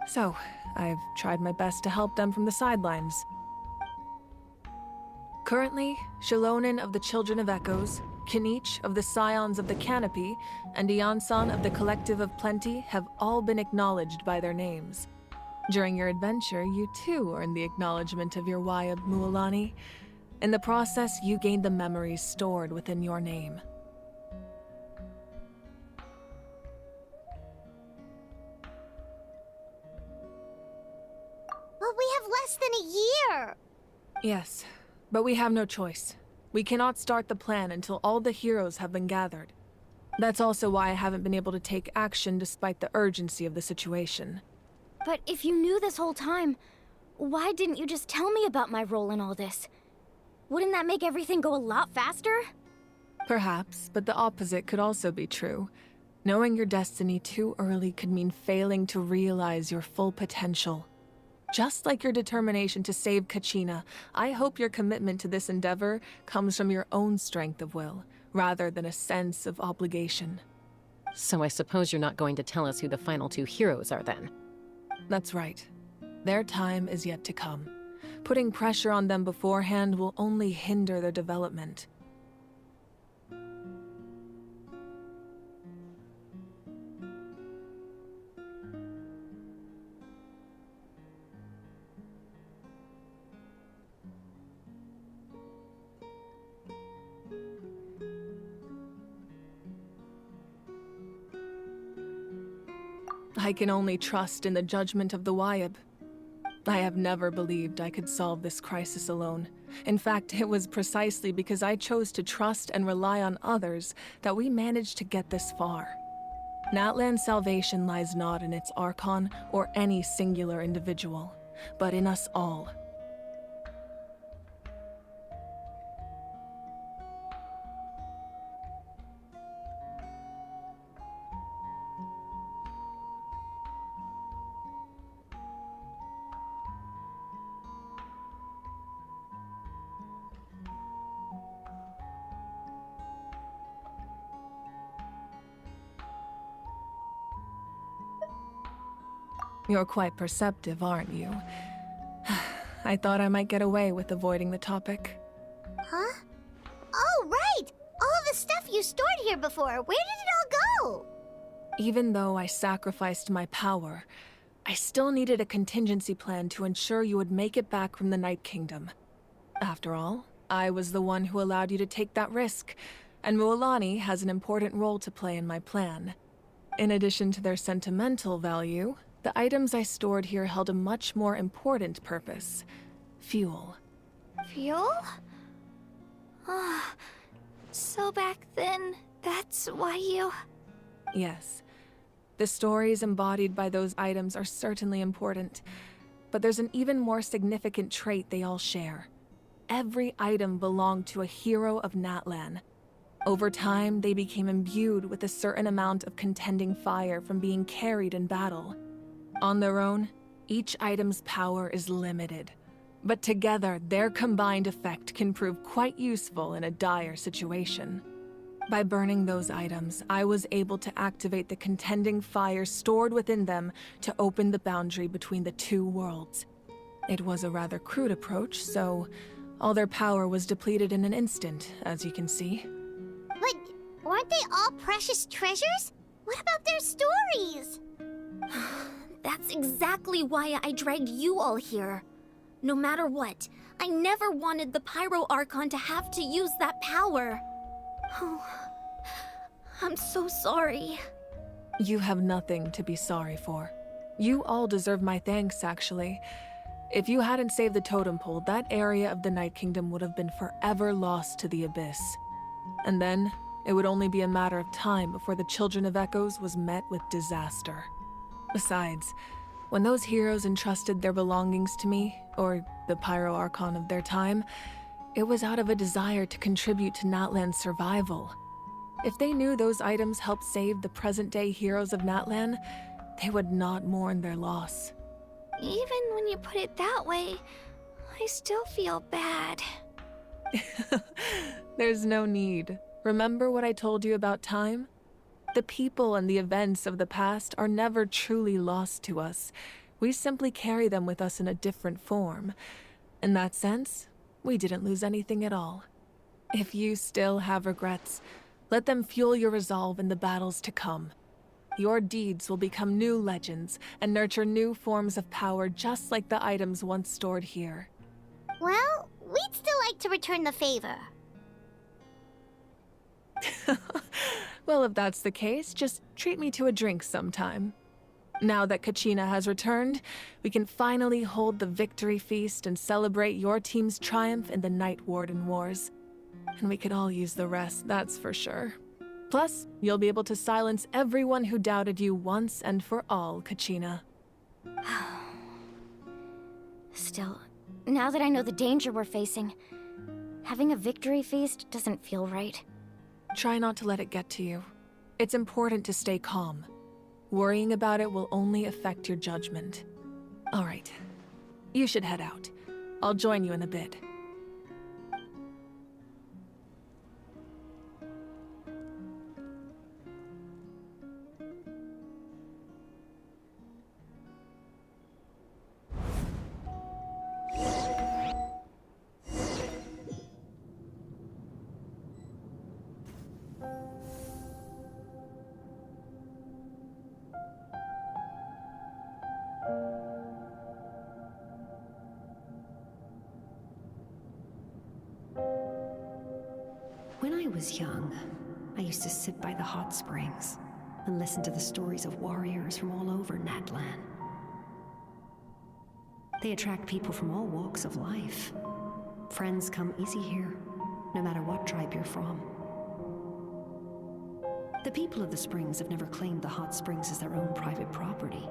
So, I've tried my best to help them from the sidelines. Currently, Shilonin of the Children of Echoes, Kinich of the Scions of the Canopy, and Iansan of the Collective of Plenty have all been acknowledged by their names. During your adventure, you too earned the acknowledgement of your Wayab, Mualani. In the process, you gained the memories stored within your name. But we have less than a year! Yes, but we have no choice. We cannot start the plan until all the heroes have been gathered. That's also why I haven't been able to take action despite the urgency of the situation. But if you knew this whole time, why didn't you just tell me about my role in all this? Wouldn't that make everything go a lot faster? Perhaps, but the opposite could also be true. Knowing your destiny too early could mean failing to realize your full potential. Just like your determination to save Kachina, I hope your commitment to this endeavor comes from your own strength of will, rather than a sense of obligation. So I suppose you're not going to tell us who the final 2 heroes are then? That's right. Their time is yet to come. Putting pressure on them beforehand will only hinder their development. I can only trust in the judgment of the Wayab. I have never believed I could solve this crisis alone. In fact, it was precisely because I chose to trust and rely on others that we managed to get this far. Natlan's salvation lies not in its Archon or any singular individual, but in us all. You're quite perceptive, aren't you? I thought I might get away with avoiding the topic. Huh? Oh, right! All the stuff you stored here before, where did it all go? Even though I sacrificed my power, I still needed a contingency plan to ensure you would make it back from the Night Kingdom. After all, I was the one who allowed you to take that risk, and Mualani has an important role to play in my plan. In addition to their sentimental value, the items I stored here held a much more important purpose: fuel. Fuel? Ah, so back then, that's why you... Yes. The stories embodied by those items are certainly important, but there's an even more significant trait they all share. Every item belonged to a hero of Natlan. Over time, they became imbued with a certain amount of contending fire from being carried in battle. On their own, each item's power is limited, but together, their combined effect can prove quite useful in a dire situation. By burning those items, I was able to activate the contending fire stored within them to open the boundary between the two worlds. It was a rather crude approach, so all their power was depleted in an instant, as you can see. But weren't they all precious treasures? What about their stories? That's exactly why I dragged you all here. No matter what, I never wanted the Pyro Archon to have to use that power. Oh, I'm so sorry. You have nothing to be sorry for. You all deserve my thanks, actually. If you hadn't saved the totem pole, that area of the Night Kingdom would have been forever lost to the Abyss. And then, it would only be a matter of time before the Children of Echoes was met with disaster. Besides, when those heroes entrusted their belongings to me, or the Pyro Archon of their time, it was out of a desire to contribute to Natlan's survival. If they knew those items helped save the present-day heroes of Natlan, they would not mourn their loss. Even when you put it that way, I still feel bad. There's no need. Remember what I told you about time? The people and the events of the past are never truly lost to us. We simply carry them with us in a different form. In that sense, we didn't lose anything at all. If you still have regrets, let them fuel your resolve in the battles to come. Your deeds will become new legends and nurture new forms of power just like the items once stored here. Well, we'd still like to return the favor. Well, if that's the case, just treat me to a drink sometime. Now that Kachina has returned, we can finally hold the victory feast and celebrate your team's triumph in the Night Warden Wars. And we could all use the rest, that's for sure. Plus, you'll be able to silence everyone who doubted you once and for all, Kachina. Still, now that I know the danger we're facing, having a victory feast doesn't feel right. Try not to let it get to you. It's important to stay calm. Worrying about it will only affect your judgment. All right. You should head out. I'll join you in a bit. When I was young, I used to sit by the hot springs and listen to the stories of warriors from all over Natlan. They attract people from all walks of life. Friends come easy here, no matter what tribe you're from. The people of the springs have never claimed the hot springs as their own private property.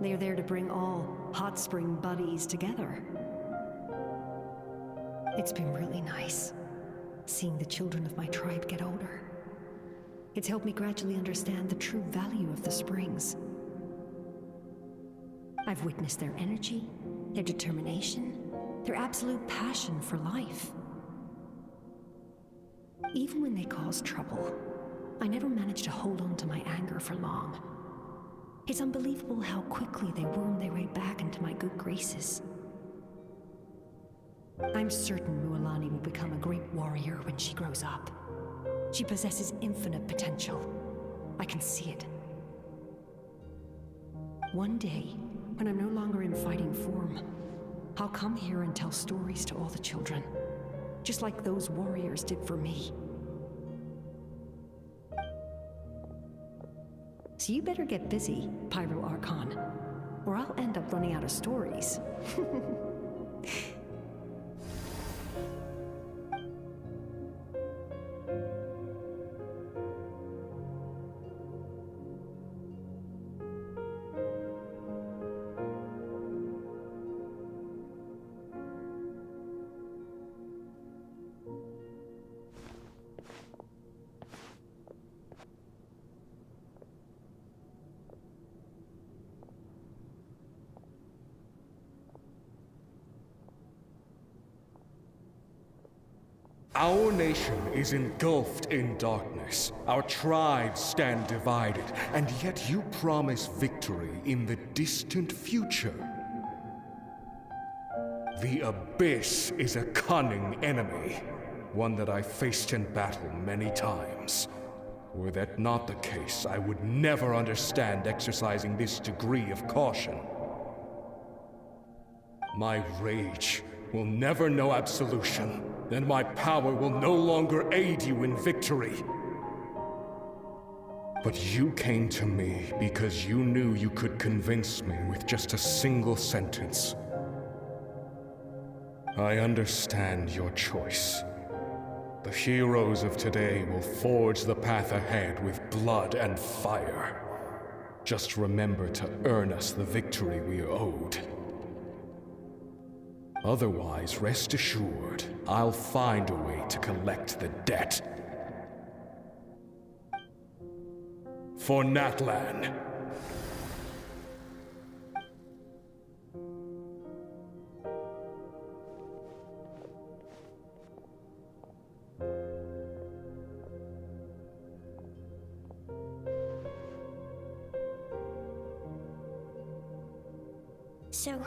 They are there to bring all hot spring buddies together. It's been really nice, seeing the children of my tribe get older. It's helped me gradually understand the true value of the springs. I've witnessed their energy, their determination, their absolute passion for life. Even when they cause trouble, I never managed to hold on to my anger for long. It's unbelievable how quickly they worm their way back into my good graces. I'm certain Mualani will become a great warrior when she grows up. She possesses infinite potential. I can see it. One day, when I'm no longer in fighting form, I'll come here and tell stories to all the children, just like those warriors did for me. So you better get busy, Pyro Archon, or I'll end up running out of stories. Our nation is engulfed in darkness. Our tribes stand divided, and yet you promise victory in the distant future. The Abyss is a cunning enemy, one that I faced in battle many times. Were that not the case, I would never understand exercising this degree of caution. My rage will never know absolution. Then my power will no longer aid you in victory. But you came to me because you knew you could convince me with just a single sentence. I understand your choice. The heroes of today will forge the path ahead with blood and fire. Just remember to earn us the victory we are owed. Otherwise, rest assured, I'll find a way to collect the debt. For Natlan. So,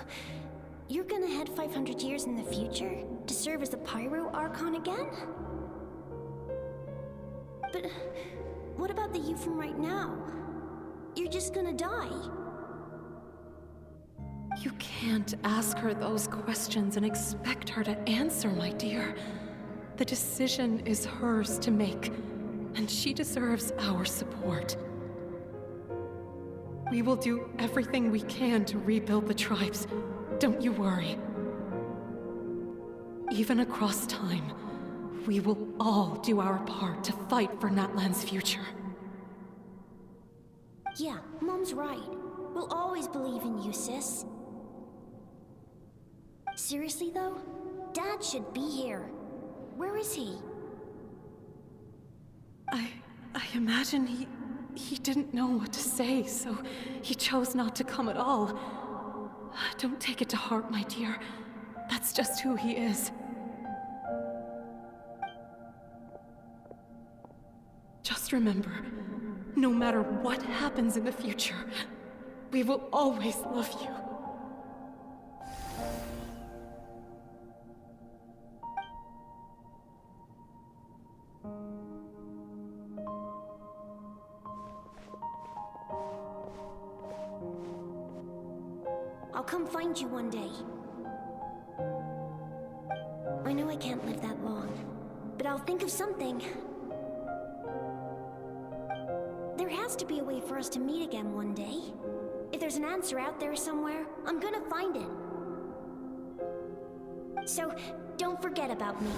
you're gonna head 500 years in the future to serve as the Pyro Archon again? But what about the you from right now? You're just gonna die. You can't ask her those questions and expect her to answer, my dear. The decision is hers to make, and she deserves our support. We will do everything we can to rebuild the tribes. Don't you worry. Even across time, we will all do our part to fight for Natlan's future. Yeah, Mom's right. We'll always believe in you, sis. Seriously though, Dad should be here. Where is he? I imagine he didn't know what to say, so he chose not to come at all. Don't take it to heart, my dear. That's just who he is. Just remember, no matter what happens in the future, we will always love you. I'll come find you one day. I know I can't live that long, but I'll think of something. There has to be a way for us to meet again one day. If there's an answer out there somewhere, I'm gonna find it. So, don't forget about me.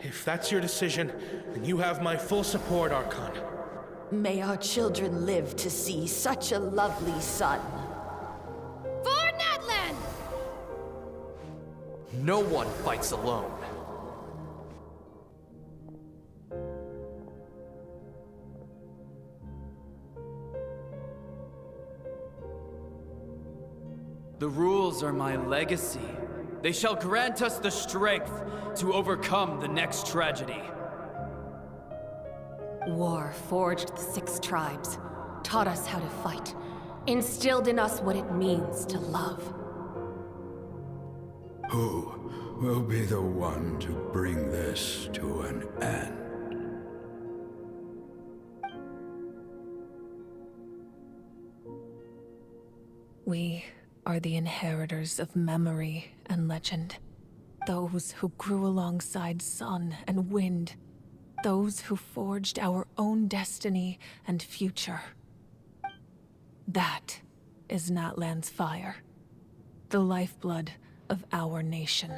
If that's your decision, then you have my full support, Archon. May our children live to see such a lovely son. For Natlan! No one fights alone. The rules are my legacy. They shall grant us the strength to overcome the next tragedy. War forged the 6 tribes, taught us how to fight, instilled in us what it means to love. Who will be the one to bring this to an end? We are the inheritors of memory and legend. Those who grew alongside sun and wind. Those who forged our own destiny and future. That is Natlan's fire. The lifeblood of our nation.